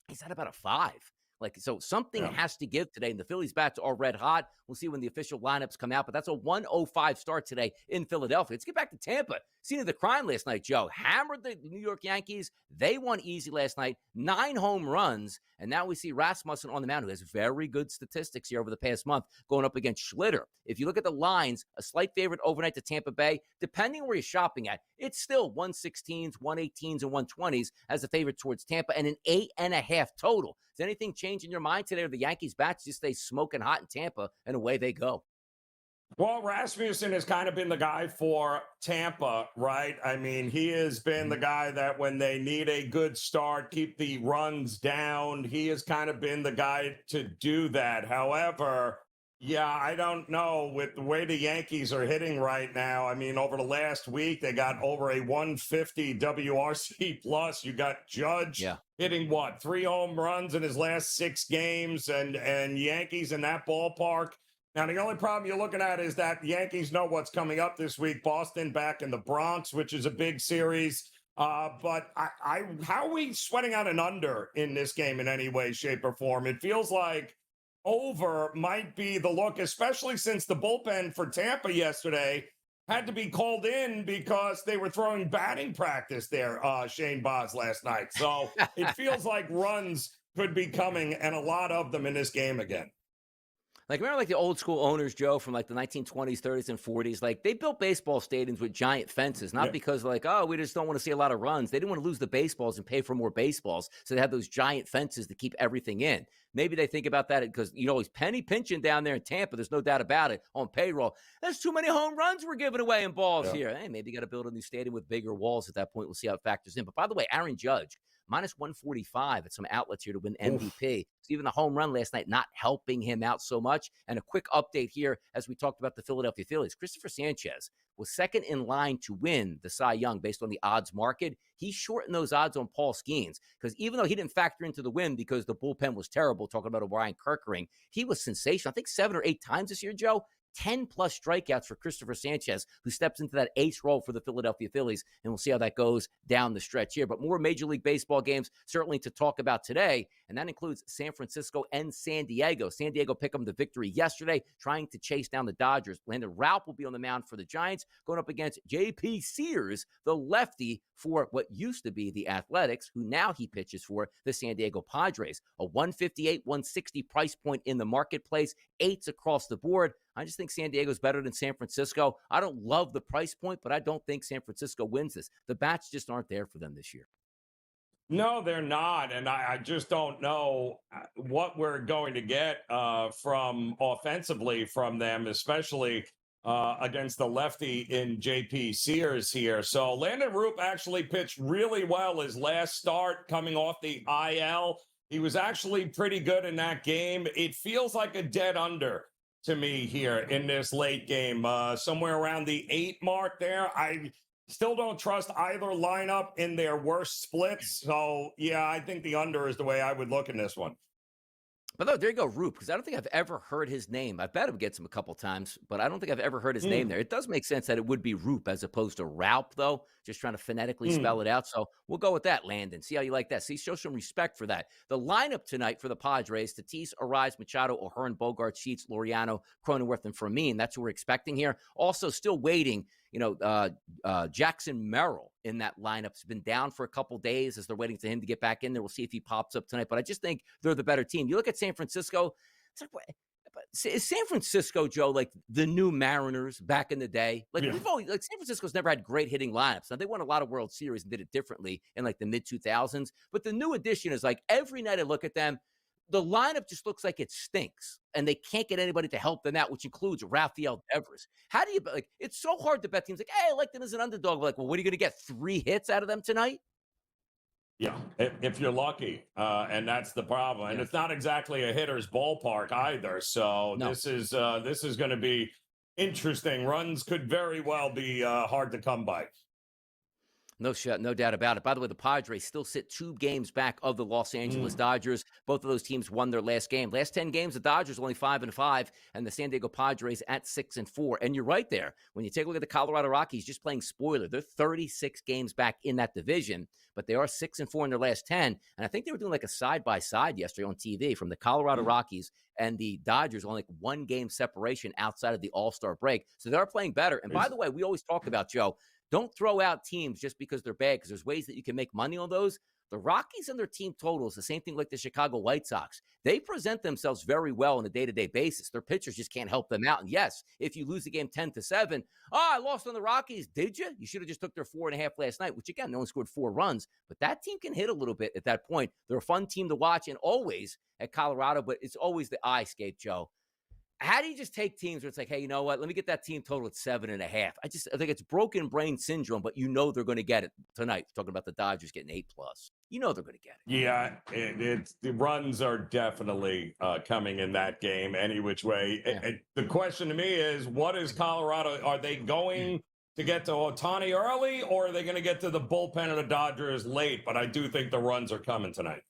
he's at about a 5. Like, so something has to give today, and the Phillies bats are red hot. We'll see when the official lineups come out, but that's a 105 start today in Philadelphia. Let's get back to Tampa. Scene of the crime last night, Joe. Hammered the New York Yankees. They won easy last night, 9 home runs, and now we see Rasmussen on the mound, who has very good statistics here over the past month, going up against Schlitter. If you look at the lines, a slight favorite overnight to Tampa Bay, depending where you're shopping at, it's still 116s, 118s, and 120s as a favorite towards Tampa, and an 8.5 total. Does anything change in your mind today, or the Yankees bats just stay smoking hot in Tampa, and away they go? Well, Rasmussen has kind of been the guy for Tampa, right? I mean, he has been the guy that when they need a good start, keep the runs down, he has kind of been the guy to do that. However, yeah, I don't know with the way the Yankees are hitting right now. I mean, over the last week, they got over a 150 WRC plus. You got Judge hitting 3 home runs in his last 6 games, and Yankees in that ballpark. Now, the only problem you're looking at is that the Yankees know what's coming up this week. Boston back in the Bronx, which is a big series. But how are we sweating out an under in this game in any way, shape, or form? It feels like over might be the look, especially since the bullpen for Tampa yesterday had to be called in because they were throwing batting practice there, Shane Baz, last night. So it feels like runs could be coming, and a lot of them in this game again. Like, remember, like, the old school owners, Joe, from like the 1920s, 30s, and 40s? Like, they built baseball stadiums with giant fences, not because like, oh, we just don't want to see a lot of runs. They didn't want to lose the baseballs and pay for more baseballs. So they had those giant fences to keep everything in. Maybe they think about that because, you know, he's penny pinching down there in Tampa. There's no doubt about it on payroll. There's too many home runs we're giving away in balls here. Hey, maybe you got to build a new stadium with bigger walls at that point. We'll see how it factors in. But by the way, Aaron Judge, minus 145 at some outlets here to win MVP. So even the home run last night not helping him out so much. And a quick update here as we talked about the Philadelphia Phillies. Christopher Sanchez was second in line to win the Cy Young based on the odds market. He shortened those odds on Paul Skeens because even though he didn't factor into the win because the bullpen was terrible, talking about O'Brien Kirkering, he was sensational. I think 7 or 8 times this year, Joe. 10-plus strikeouts for Christopher Sanchez, who steps into that ace role for the Philadelphia Phillies, and we'll see how that goes down the stretch here. But more Major League Baseball games certainly to talk about today, and that includes San Francisco and San Diego. San Diego picked up the victory yesterday, trying to chase down the Dodgers. Landon Raup will be on the mound for the Giants, going up against J.P. Sears, the lefty for what used to be the Athletics, who now he pitches for the San Diego Padres. A 158, 160 price point in the marketplace, 8s across the board. I just think San Diego's better than San Francisco. I don't love the price point, but I don't think San Francisco wins this. The bats just aren't there for them this year. No, they're not. And I just don't know what we're going to get from offensively from them, especially against the lefty in J.P. Sears here. So Landon Roop actually pitched really well his last start coming off the IL. He was actually pretty good in that game. It feels like a dead under to me here in this late game, somewhere around the 8 mark there. I still don't trust either lineup in their worst splits. So, yeah, I think the under is the way I would look in this one. But no, there you go, Roop, because I don't think I've ever heard his name. I bet him gets him a couple times, but I don't think I've ever heard his name there. It does make sense that it would be Roop as opposed to Raup, though, just trying to phonetically spell it out. So we'll go with that, Landon. See how you like that. See, show some respect for that. The lineup tonight for the Padres, Tatis, Arise, Machado, O'Hearn, Bogart, Sheets, Laureano, Cronenworth, and Fermin. That's what we're expecting here. Also still waiting, Jackson Merrill in that lineup has been down for a couple days as they're waiting for him to get back in there. We'll see if he pops up tonight, but I just think they're the better team. You look at San Francisco, it's like, is San Francisco, Joe, like the new Mariners back in the day? Like we've always, like, San Francisco's never had great hitting lineups. Now they won a lot of World Series and did it differently in like the mid 2000s, but the new addition is like every night I look at them, the lineup just looks like it stinks, and they can't get anybody to help them out, which includes Rafael Devers. How do you, like, it's so hard to bet teams like, hey, I like them as an underdog. Like, well, what are you going to get? 3 hits out of them tonight? Yeah, if you're lucky, and that's the problem. And it's not exactly a hitter's ballpark either. So No. this is going to be interesting. Runs could very well be hard to come by. No shit, no doubt about it. By the way, the Padres still sit 2 games back of the Los Angeles Dodgers. Both of those teams won their last game. Last 10 games, the Dodgers only 5-5, and the San Diego Padres at 6-4. And you're right there. When you take a look at the Colorado Rockies, just playing spoiler, they're 36 games back in that division, but they are 6-4 in their last 10. And I think they were doing like a side-by-side yesterday on TV from the Colorado Rockies and the Dodgers, only like 1 game separation outside of the All-Star break. So they are playing better. And by the way, we always talk about, Joe, don't throw out teams just because they're bad, because there's ways that you can make money on those. The Rockies and their team totals, the same thing like the Chicago White Sox. They present themselves very well on a day-to-day basis. Their pitchers just can't help them out. And yes, if you lose the game 10-7, I lost on the Rockies. Did you? You should have just took their 4.5 last night, which again, they only scored 4 runs. But that team can hit a little bit at that point. They're a fun team to watch, and always at Colorado, but it's always the eye scape, Joe. How do you just take teams where it's like, hey, you know what? Let me get that team total at 7.5. I think it's broken brain syndrome, but you know they're going to get it tonight. Talking about the Dodgers getting 8+. You know they're going to get it. Yeah, the runs are definitely coming in that game any which way. Yeah. The question to me is, what is Colorado? Are they going to get to Ohtani early, or are they going to get to the bullpen of the Dodgers late? But I do think the runs are coming tonight.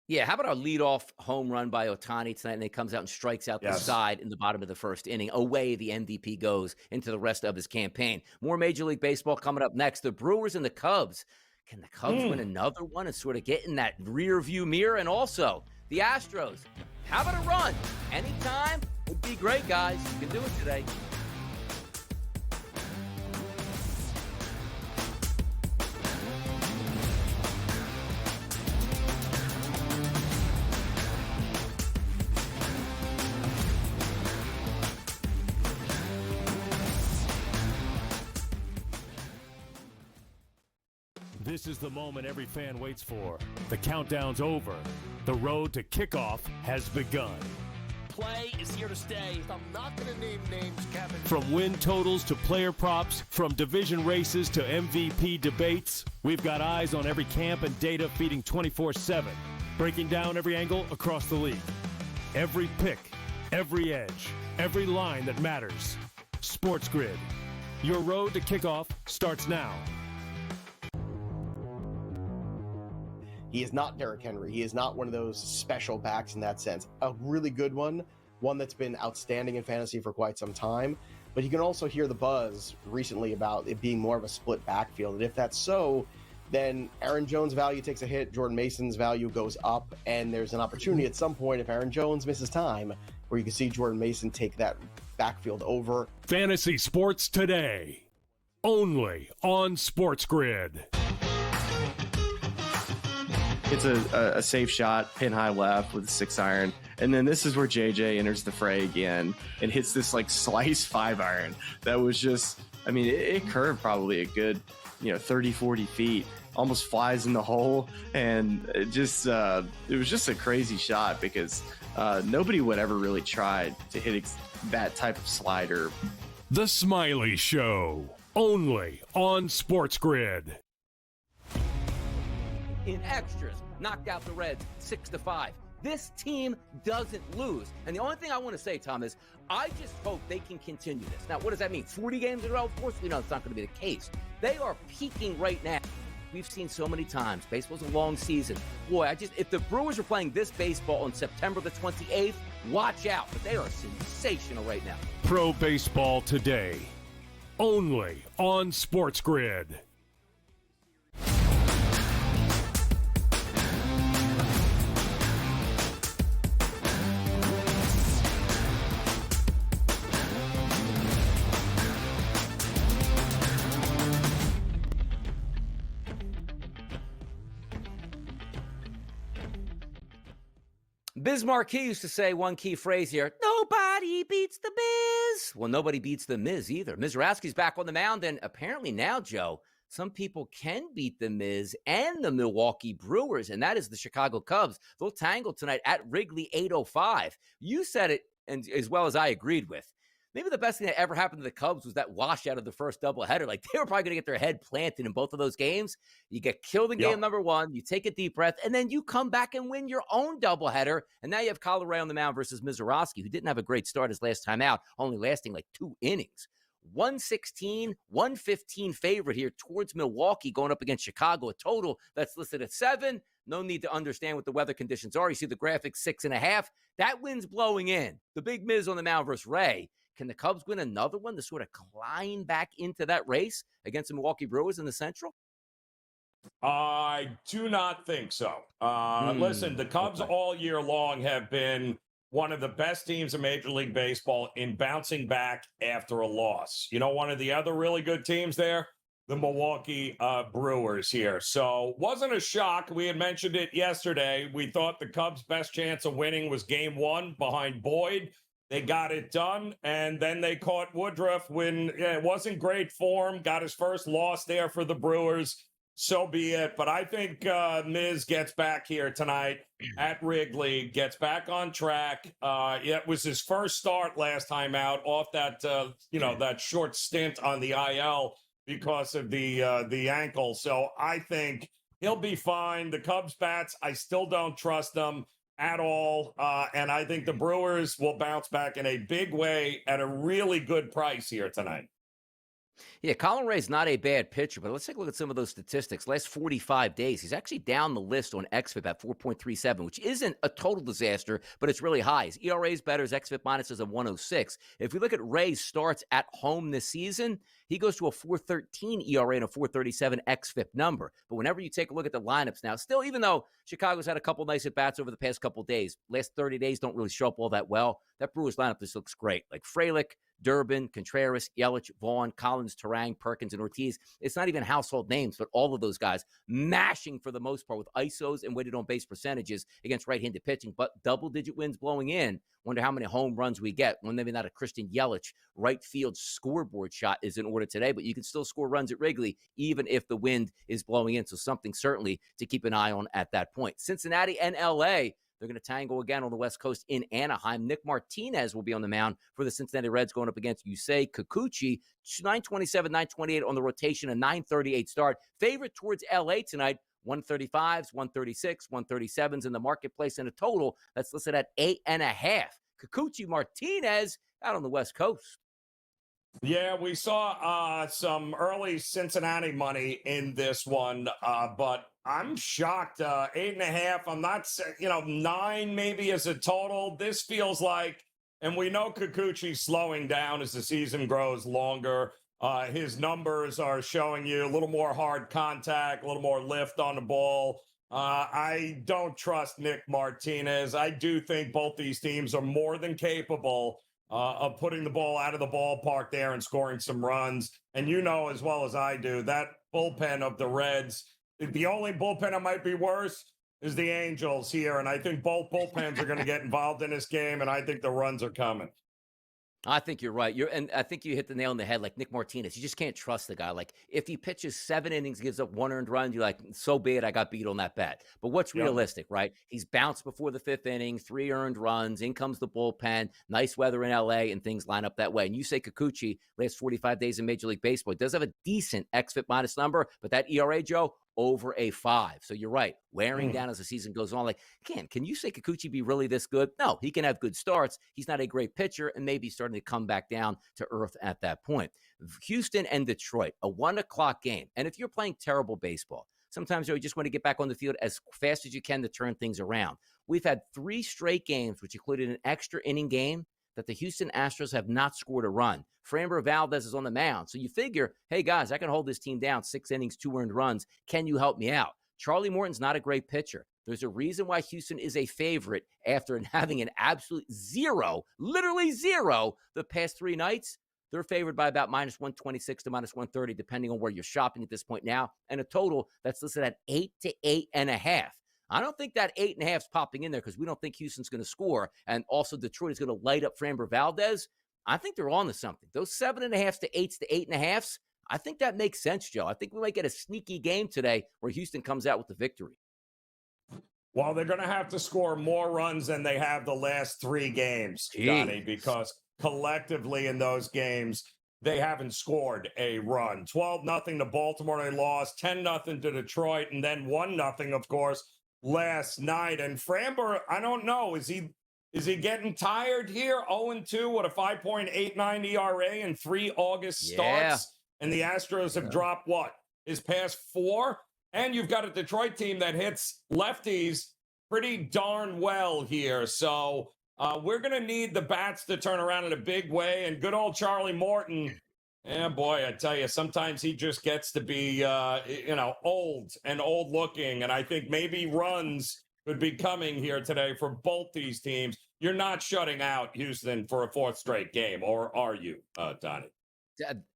Yeah, how about our leadoff home run by Ohtani tonight, and he comes out and strikes out the side in the bottom of the first inning. Away the MVP goes into the rest of his campaign. More Major League Baseball coming up next. The Brewers and the Cubs. Can the Cubs win another one and sort of get in that rear view mirror? And also, the Astros. How about a run? Anytime would be great, guys. You can do it today. This is the moment every fan waits for. The countdown's over. The road to kickoff has begun. Play is here to stay. I'm not going to name names, Kevin. From win totals to player props, from division races to MVP debates, we've got eyes on every camp and data feeding 24/7, breaking down every angle across the league. Every pick, every edge, every line that matters. SportsGrid. Your road to kickoff starts now. He is not Derrick Henry. He is not one of those special backs in that sense. A really good one that's been outstanding in fantasy for quite some time. But you can also hear the buzz recently about it being more of a split backfield. And if that's so, then Aaron Jones' value takes a hit, Jordan Mason's value goes up, and there's an opportunity at some point, if Aaron Jones misses time, where you can see Jordan Mason take that backfield over. Fantasy sports today, only on SportsGrid. It's a safe shot, pin high left with a 6-iron. And then this is where JJ enters the fray again and hits this like slice 5-iron. That was just, I mean, it curved probably a good, 30, 40 feet, almost flies in the hole. And it was just a crazy shot because nobody would ever really try to hit that type of slider. The Smiley Show, only on SportsGrid. In extras, knocked out the Reds 6-5. This team doesn't lose. And the only thing I want to say, Tom, is I just hope they can continue this. Now, what does that mean? 40 games in a row? Of course, we know it's not going to be the case. They are peaking right now. We've seen so many times. Baseball's a long season. Boy, if the Brewers were playing this baseball on September the 28th, watch out. But they are sensational right now. Pro Baseball Today, only on SportsGrid. Biz Marquis used to say one key phrase here: nobody beats the Biz. Well, nobody beats the Miz either. Mizraski's back on the mound, and apparently now, Joe, some people can beat the Miz and the Milwaukee Brewers, and that is the Chicago Cubs. They'll tangle tonight at Wrigley, 8:05. You said it, and as well as I agreed with. maybe the best thing that ever happened to the Cubs was that washout of the first doubleheader. Like, they were probably going to get their head planted in both of those games. You get killed in game number one, you take a deep breath, and then you come back and win your own doubleheader. And now you have Colorado on the mound versus Mizorowski, who didn't have a great start his last time out, only lasting like 2 innings. 116, 115 favorite here towards Milwaukee going up against Chicago. A total that's listed at 7. No need to understand what the weather conditions are. You see the graphic 6.5. That wind's blowing in. The big Miz on the mound versus Ray. Can the Cubs win another one to sort of climb back into that race against the Milwaukee Brewers in the Central? I do not think so. Listen, the Cubs all year long have been one of the best teams in Major League Baseball in bouncing back after a loss. You know, one of the other really good teams there, the Milwaukee Brewers here. So wasn't a shock. We had mentioned it yesterday. We thought the Cubs' best chance of winning was game 1 behind Boyd. They got it done, and then they caught Woodruff when it wasn't great form, got his first loss there for the Brewers. So be it. But I think Miz gets back here tonight at Wrigley, gets back on track. It was his first start last time out off that, that short stint on the IL because of the ankle. So I think he'll be fine. The Cubs bats, I still don't trust them at all. And I think the Brewers will bounce back in a big way at a really good price here tonight. Yeah, Colin Ray's not a bad pitcher, but let's take a look at some of those statistics. Last 45 days, he's actually down the list on xFIP at 4.37, which isn't a total disaster, but it's really high. His ERA is better. His xFIP minus is a 106. If we look at Ray's starts at home this season, he goes to a 4.13 ERA and a 4.37 xFIP number. But whenever you take a look at the lineups now, still, even though Chicago's had a couple nice at-bats over the past couple days, last 30 days don't really show up all that well, that Brewers lineup just looks great. Like Frelick, Durbin, Contreras, Yelich, Vaughn, Collins, Turang, Perkins, and Ortiz. It's not even household names, but all of those guys mashing for the most part with ISOs and weighted on base percentages against right-handed pitching, but double-digit wins blowing in. Wonder how many home runs we get when maybe not a Christian Yelich right field scoreboard shot is in order today, but you can still score runs at Wrigley even if the wind is blowing in. So something certainly to keep an eye on at that point. Cincinnati and LA, they're going to tangle again on the West Coast in Anaheim. Nick Martinez will be on the mound for the Cincinnati Reds going up against Yusei Kikuchi. 927, 928 on the rotation, a 938 start. Favorite towards LA tonight. 135s, 136, 137s in the marketplace, and a total that's listed at 8.5. Kikuchi Martinez out on the West Coast. Yeah, we saw some early Cincinnati money in this one, but I'm shocked. 8.5. I'm not, 9 maybe as a total. This feels like, and we know Kikuchi's slowing down as the season grows longer. His numbers are showing you a little more hard contact, a little more lift on the ball. I don't trust Nick Martinez. I do think both these teams are more than capable of putting the ball out of the ballpark there and scoring some runs. And you know as well as I do, that bullpen of the Reds, the only bullpen that might be worse is the Angels here. And I think both bullpens are going to get involved in this game, and I think the runs are coming. I think you're right. And I think you hit the nail on the head. Like Nick Martinez, you just can't trust the guy. Like if he pitches 7 innings, gives up 1 earned run, you're like, so be it. I got beat on that bet. But what's realistic, right? He's bounced before the 5th inning, 3 earned runs. In comes the bullpen. Nice weather in LA, and things line up that way. And you say Kikuchi, last 45 days in Major League Baseball, he does have a decent xFIP minus number, but that ERA, Joe, over a 5. So you're right. Wearing down as the season goes on. Like, can you say Kikuchi be really this good? No, he can have good starts. He's not a great pitcher, and maybe starting to come back down to earth at that point. Houston and Detroit, a 1:00 game. And if you're playing terrible baseball, sometimes you just want to get back on the field as fast as you can to turn things around. We've had 3 straight games, which included an extra inning game, that the Houston Astros have not scored a run. Framber Valdez is on the mound. So you figure, hey, guys, I can hold this team down 6 innings, 2 earned runs. Can you help me out? Charlie Morton's not a great pitcher. There's a reason why Houston is a favorite after having an absolute 0, literally 0, the past 3 nights. They're favored by about minus 126 to minus 130, depending on where you're shopping at this point now. And a total that's listed at 8 to 8.5. I don't think that 8.5 is popping in there because we don't think Houston's going to score. And also Detroit is going to light up Framber Valdez. I think they're on to something. Those 7.5s to 8s to 8.5s, I think that makes sense, Joe. I think we might get a sneaky game today where Houston comes out with the victory. Well, they're going to have to score more runs than they have the last 3 games, Donnie, because collectively in those games, they haven't scored a run. 12-0 to Baltimore, they lost. 10-0 to Detroit, and then 1-0, of course, last night. And Framber, I don't know, is he getting tired here? 0-2 with a 5.89 ERA and 3 August starts. And the Astros have dropped what? His past 4? And you've got a Detroit team that hits lefties pretty darn well here. So we're going to need the bats to turn around in a big way. And good old Charlie Morton, boy, I tell you, sometimes he just gets to be, old and old looking. And I think maybe runs could be coming here today for both these teams. You're not shutting out Houston for a 4th straight game, or are you, Donnie?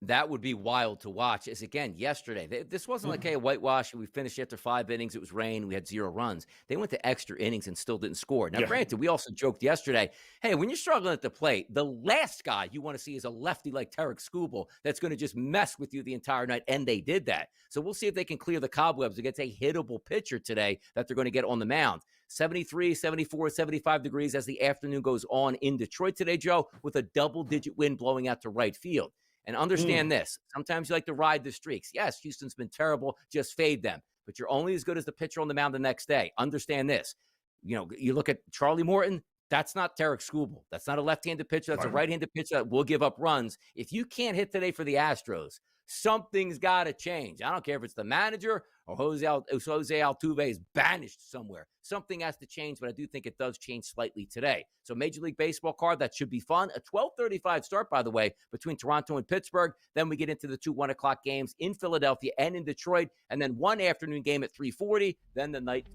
That would be wild to watch. As again, yesterday, this wasn't like, hey, whitewash, we finished after 5 innings. It was rain. We had 0 runs. They went to extra innings and still didn't score. Now, granted, we also joked yesterday, hey, when you're struggling at the plate, the last guy you want to see is a lefty like Tarek Skubal that's going to just mess with you the entire night. And they did that. So we'll see if they can clear the cobwebs against a hittable pitcher today that they're going to get on the mound. 73, 74, 75 degrees as the afternoon goes on in Detroit today, Joe, with a double-digit wind blowing out to right field. And understand this. Sometimes you like to ride the streaks. Yes, Houston's been terrible. Just fade them. But you're only as good as the pitcher on the mound the next day. Understand this. You look at Charlie Morton. That's not Tarek Skubal. That's not a left-handed pitcher. That's a right-handed pitcher that will give up runs. If you can't hit today for the Astros, something's got to change. I don't care if it's the manager or Jose Altuve is banished somewhere. Something has to change, but I do think it does change slightly today. So Major League Baseball card, that should be fun. A 12:35 start, by the way, between Toronto and Pittsburgh. Then we get into the 2 1:00 games in Philadelphia and in Detroit, and then one afternoon game at 3:40. Then the night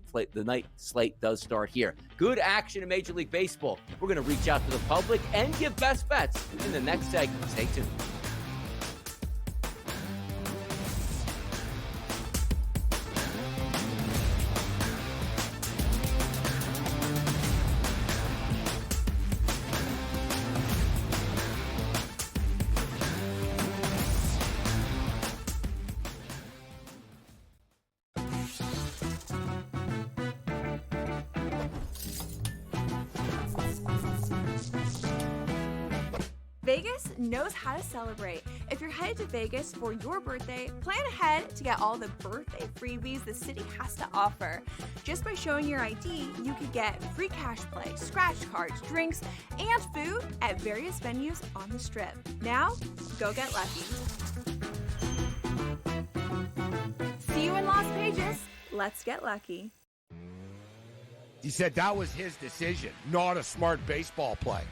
slate does start here. Good action in Major League Baseball. We're going to reach out to the public and give best bets in the next segment. Stay tuned. Vegas knows how to celebrate. If you're headed to Vegas for your birthday, plan ahead to get all the birthday freebies the city has to offer. Just by showing your ID, you could get free cash play, scratch cards, drinks, and food at various venues on the Strip. Now, go get lucky. See you in Las Vegas. Let's get lucky. He said that was his decision, not a smart baseball play.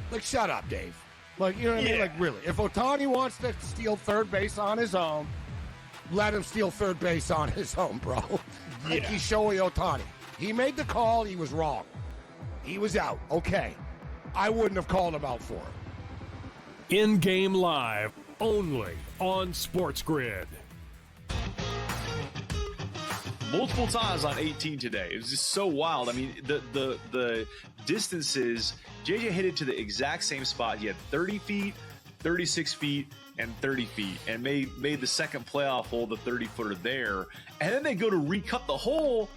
Like, shut up, Dave. Like, you know what I mean? Like, really. If Ohtani wants to steal third base on his own, let him steal third base on his own, bro. Like, he's Shohei Ohtani. He made the call. He was wrong. He was out. Okay. I wouldn't have called him out for it. In-game live, only on SportsGrid. Multiple times on 18 today. It was just so wild. I mean, the distances, JJ hit it to the exact same spot. He had 30 feet, 36 feet, and 30 feet, and made the second playoff hole, the 30-footer there. And then they go to recut the hole,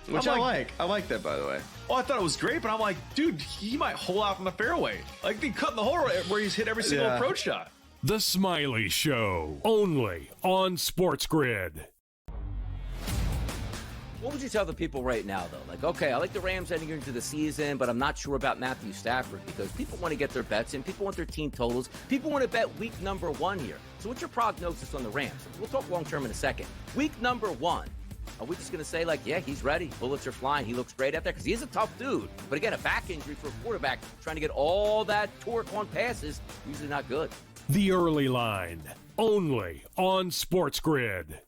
which I like. I like that, by the way. Oh, I thought it was great, but I'm like, dude, he might hole out from the fairway. Like, they cut the hole where he's hit every single approach shot. The Smiley Show, only on SportsGrid. What would you tell the people right now, though? Like, okay, I like the Rams heading into the season, but I'm not sure about Matthew Stafford because people want to get their bets in. People want their team totals. People want to bet week number 1 here. So what's your prognosis on the Rams? We'll talk long-term in a second. Week number 1. Are we just going to say, like, yeah, he's ready. Bullets are flying. He looks great out there because he is a tough dude. But again, a back injury for a quarterback trying to get all that torque on passes, usually not good. The Early Line, only on SportsGrid.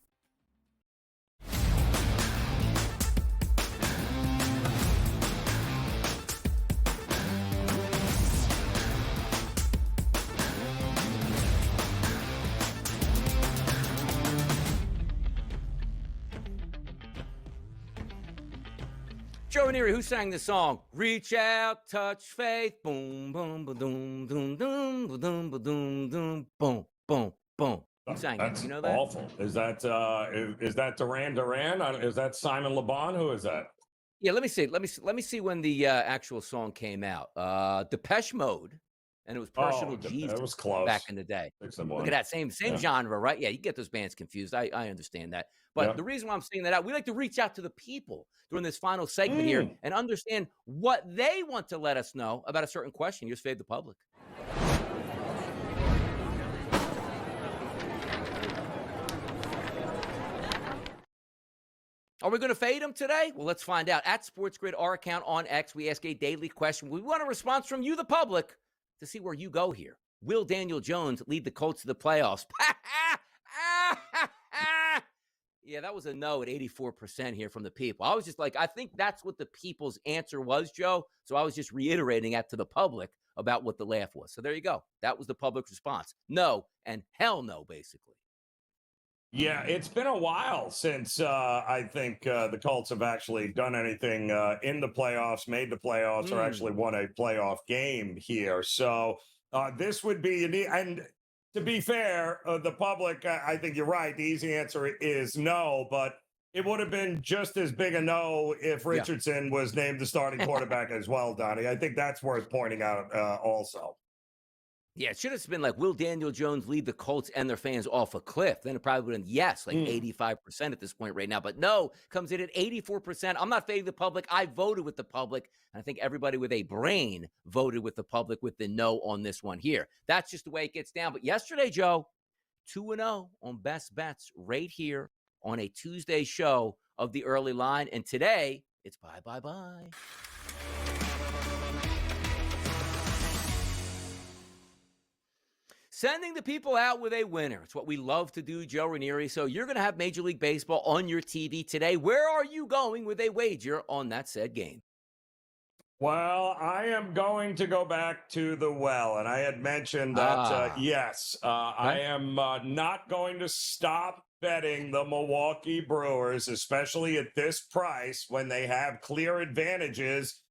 Joe Ranieri, who sang this song? Reach out, touch faith, boom, boom, boom, boom, boom, boom, boom, boom, boom, boom, boom, boom. Who sang it? You know that? Awful. Is that Duran Duran? Is that Simon Le Bon? Who is that? Yeah, let me see when the actual song came out. Depeche Mode, and it was Personal Jesus. It was close. Back in the day. 6-1. Look at that, same genre, right? Yeah, you get those bands confused. I understand that. But the reason why I'm saying that out, we like to reach out to the people during this final segment here and understand what they want to let us know about a certain question. You just fade the public. Are we going to fade them today? Well, let's find out. At SportsGrid, our account on X, we ask a daily question. We want a response from you, the public, to see where you go here. Will Daniel Jones lead the Colts to the playoffs? Yeah, that was a no at 84% here from the people. I was just like, I think that's what the people's answer was, Joe. So I was just reiterating that to the public about what the laugh was. So there you go. That was the public response. No and hell no, basically. Yeah, it's been a while since I think the Colts have actually done anything in the playoffs, made the playoffs, or actually won a playoff game here. So this would be, and to be fair, the public, I think you're right. The easy answer is no, but it would have been just as big a no if Richardson was named the starting quarterback as well, Donnie. I think that's worth pointing out also. Yeah, it should have been like, will Daniel Jones lead the Colts and their fans off a cliff? Then it probably would have been yes, like 85% at this point right now. But no, comes in at 84%. I'm not fading the public. I voted with the public. And I think everybody with a brain voted with the public with the no on this one here. That's just the way it gets down. But yesterday, Joe, 2-0 on best bets right here on a Tuesday show of the early line. And today, it's bye, bye, bye. Sending the people out with a winner. It's what we love to do, Joe Ranieri. So you're going to have Major League Baseball on your TV today. Where are you going with a wager on that said game? Well, I am going to go back to the well. And I had mentioned that, yes, I am not going to stop betting the Milwaukee Brewers, especially at this price when they have clear advantages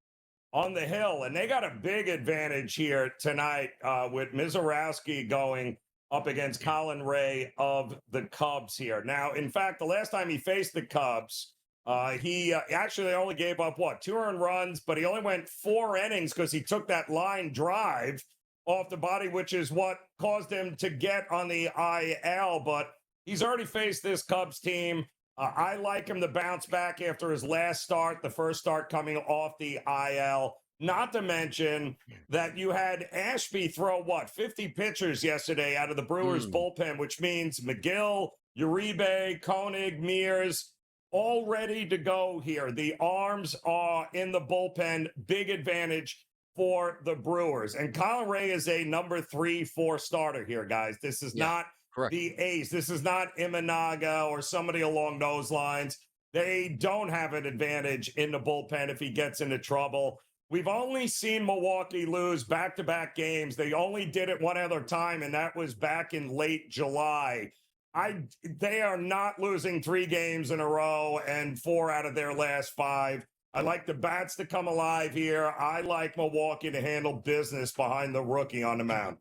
on the hill. And they got a big advantage here tonight with Mizorowski going up against Colin Ray of the Cubs here. Now, in fact, the last time he faced the Cubs, he actually only gave up, 2 earned runs, but he only went 4 innings because he took that line drive off the body, which is what caused him to get on the IL. But he's already faced this Cubs team. I like him to bounce back after his last start, the first start coming off the IL. Not to mention that you had Ashby throw, 50 pitchers yesterday out of the Brewers bullpen, which means McGill, Uribe, Koenig, Mears, all ready to go here. The arms are in the bullpen. Big advantage for the Brewers. And Colin Ray is a number 3-4 starter here, guys. This is not the ace. This is not Imanaga or somebody along those lines. They don't have an advantage in the bullpen if he gets into trouble. We've only seen Milwaukee lose back-to-back games. They only did it one other time, and that was back in late July. They are not losing 3 games in a row and 4 out of their last 5. I like the bats to come alive here. I like Milwaukee to handle business behind the rookie on the mound.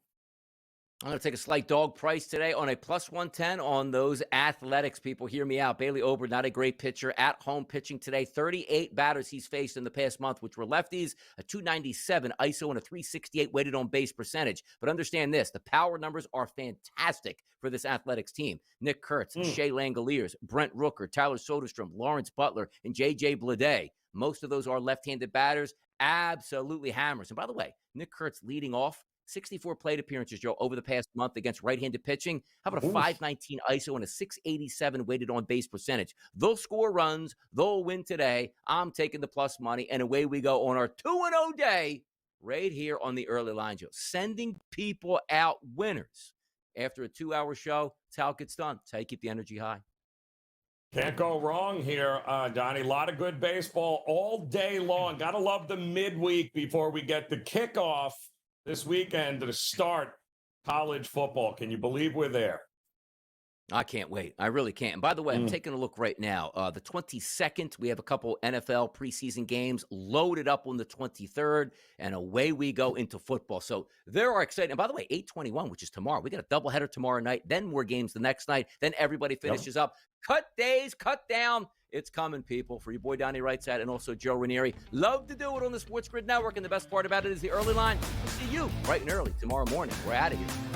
I'm going to take a slight dog price today on a +110 on those Athletics. People, hear me out. Bailey Ober, not a great pitcher, at home pitching today. 38 batters he's faced in the past month, which were lefties, a 297 ISO and a 368 weighted on base percentage. But understand this, the power numbers are fantastic for this Athletics team. Nick Kurtz, Shea Langoliers, Brent Rooker, Tyler Soderstrom, Lawrence Butler, and J.J. Blade. Most of those are left-handed batters. Absolutely hammers. And by the way, Nick Kurtz leading off, 64 plate appearances, Joe, over the past month against right-handed pitching. How about a 519 ISO and a 687 weighted on base percentage? They'll score runs. They'll win today. I'm taking the plus money, and away we go on our 2-0 day right here on the early line, Joe. Sending people out winners after a 2-hour show. That's how it gets done. That's how you keep the energy high. Can't go wrong here, Donnie. A lot of good baseball all day long. Got to love the midweek before we get the kickoff this weekend to start college football. Can you believe we're there? I can't wait. I really can't. And by the way, I'm taking a look right now. The 22nd, we have a couple NFL preseason games loaded up on the 23rd, and away we go into football. So there are exciting. And by the way, 8/21, which is tomorrow. We got a doubleheader tomorrow night, then more games the next night. Then everybody finishes up. Cut days, cut down. It's coming, people. For your boy Donnie Rightside and also Joe Ranieri. Love to do it on the SportsGrid Network, and the best part about it is the early line. We'll see you bright and early tomorrow morning. We're out of here.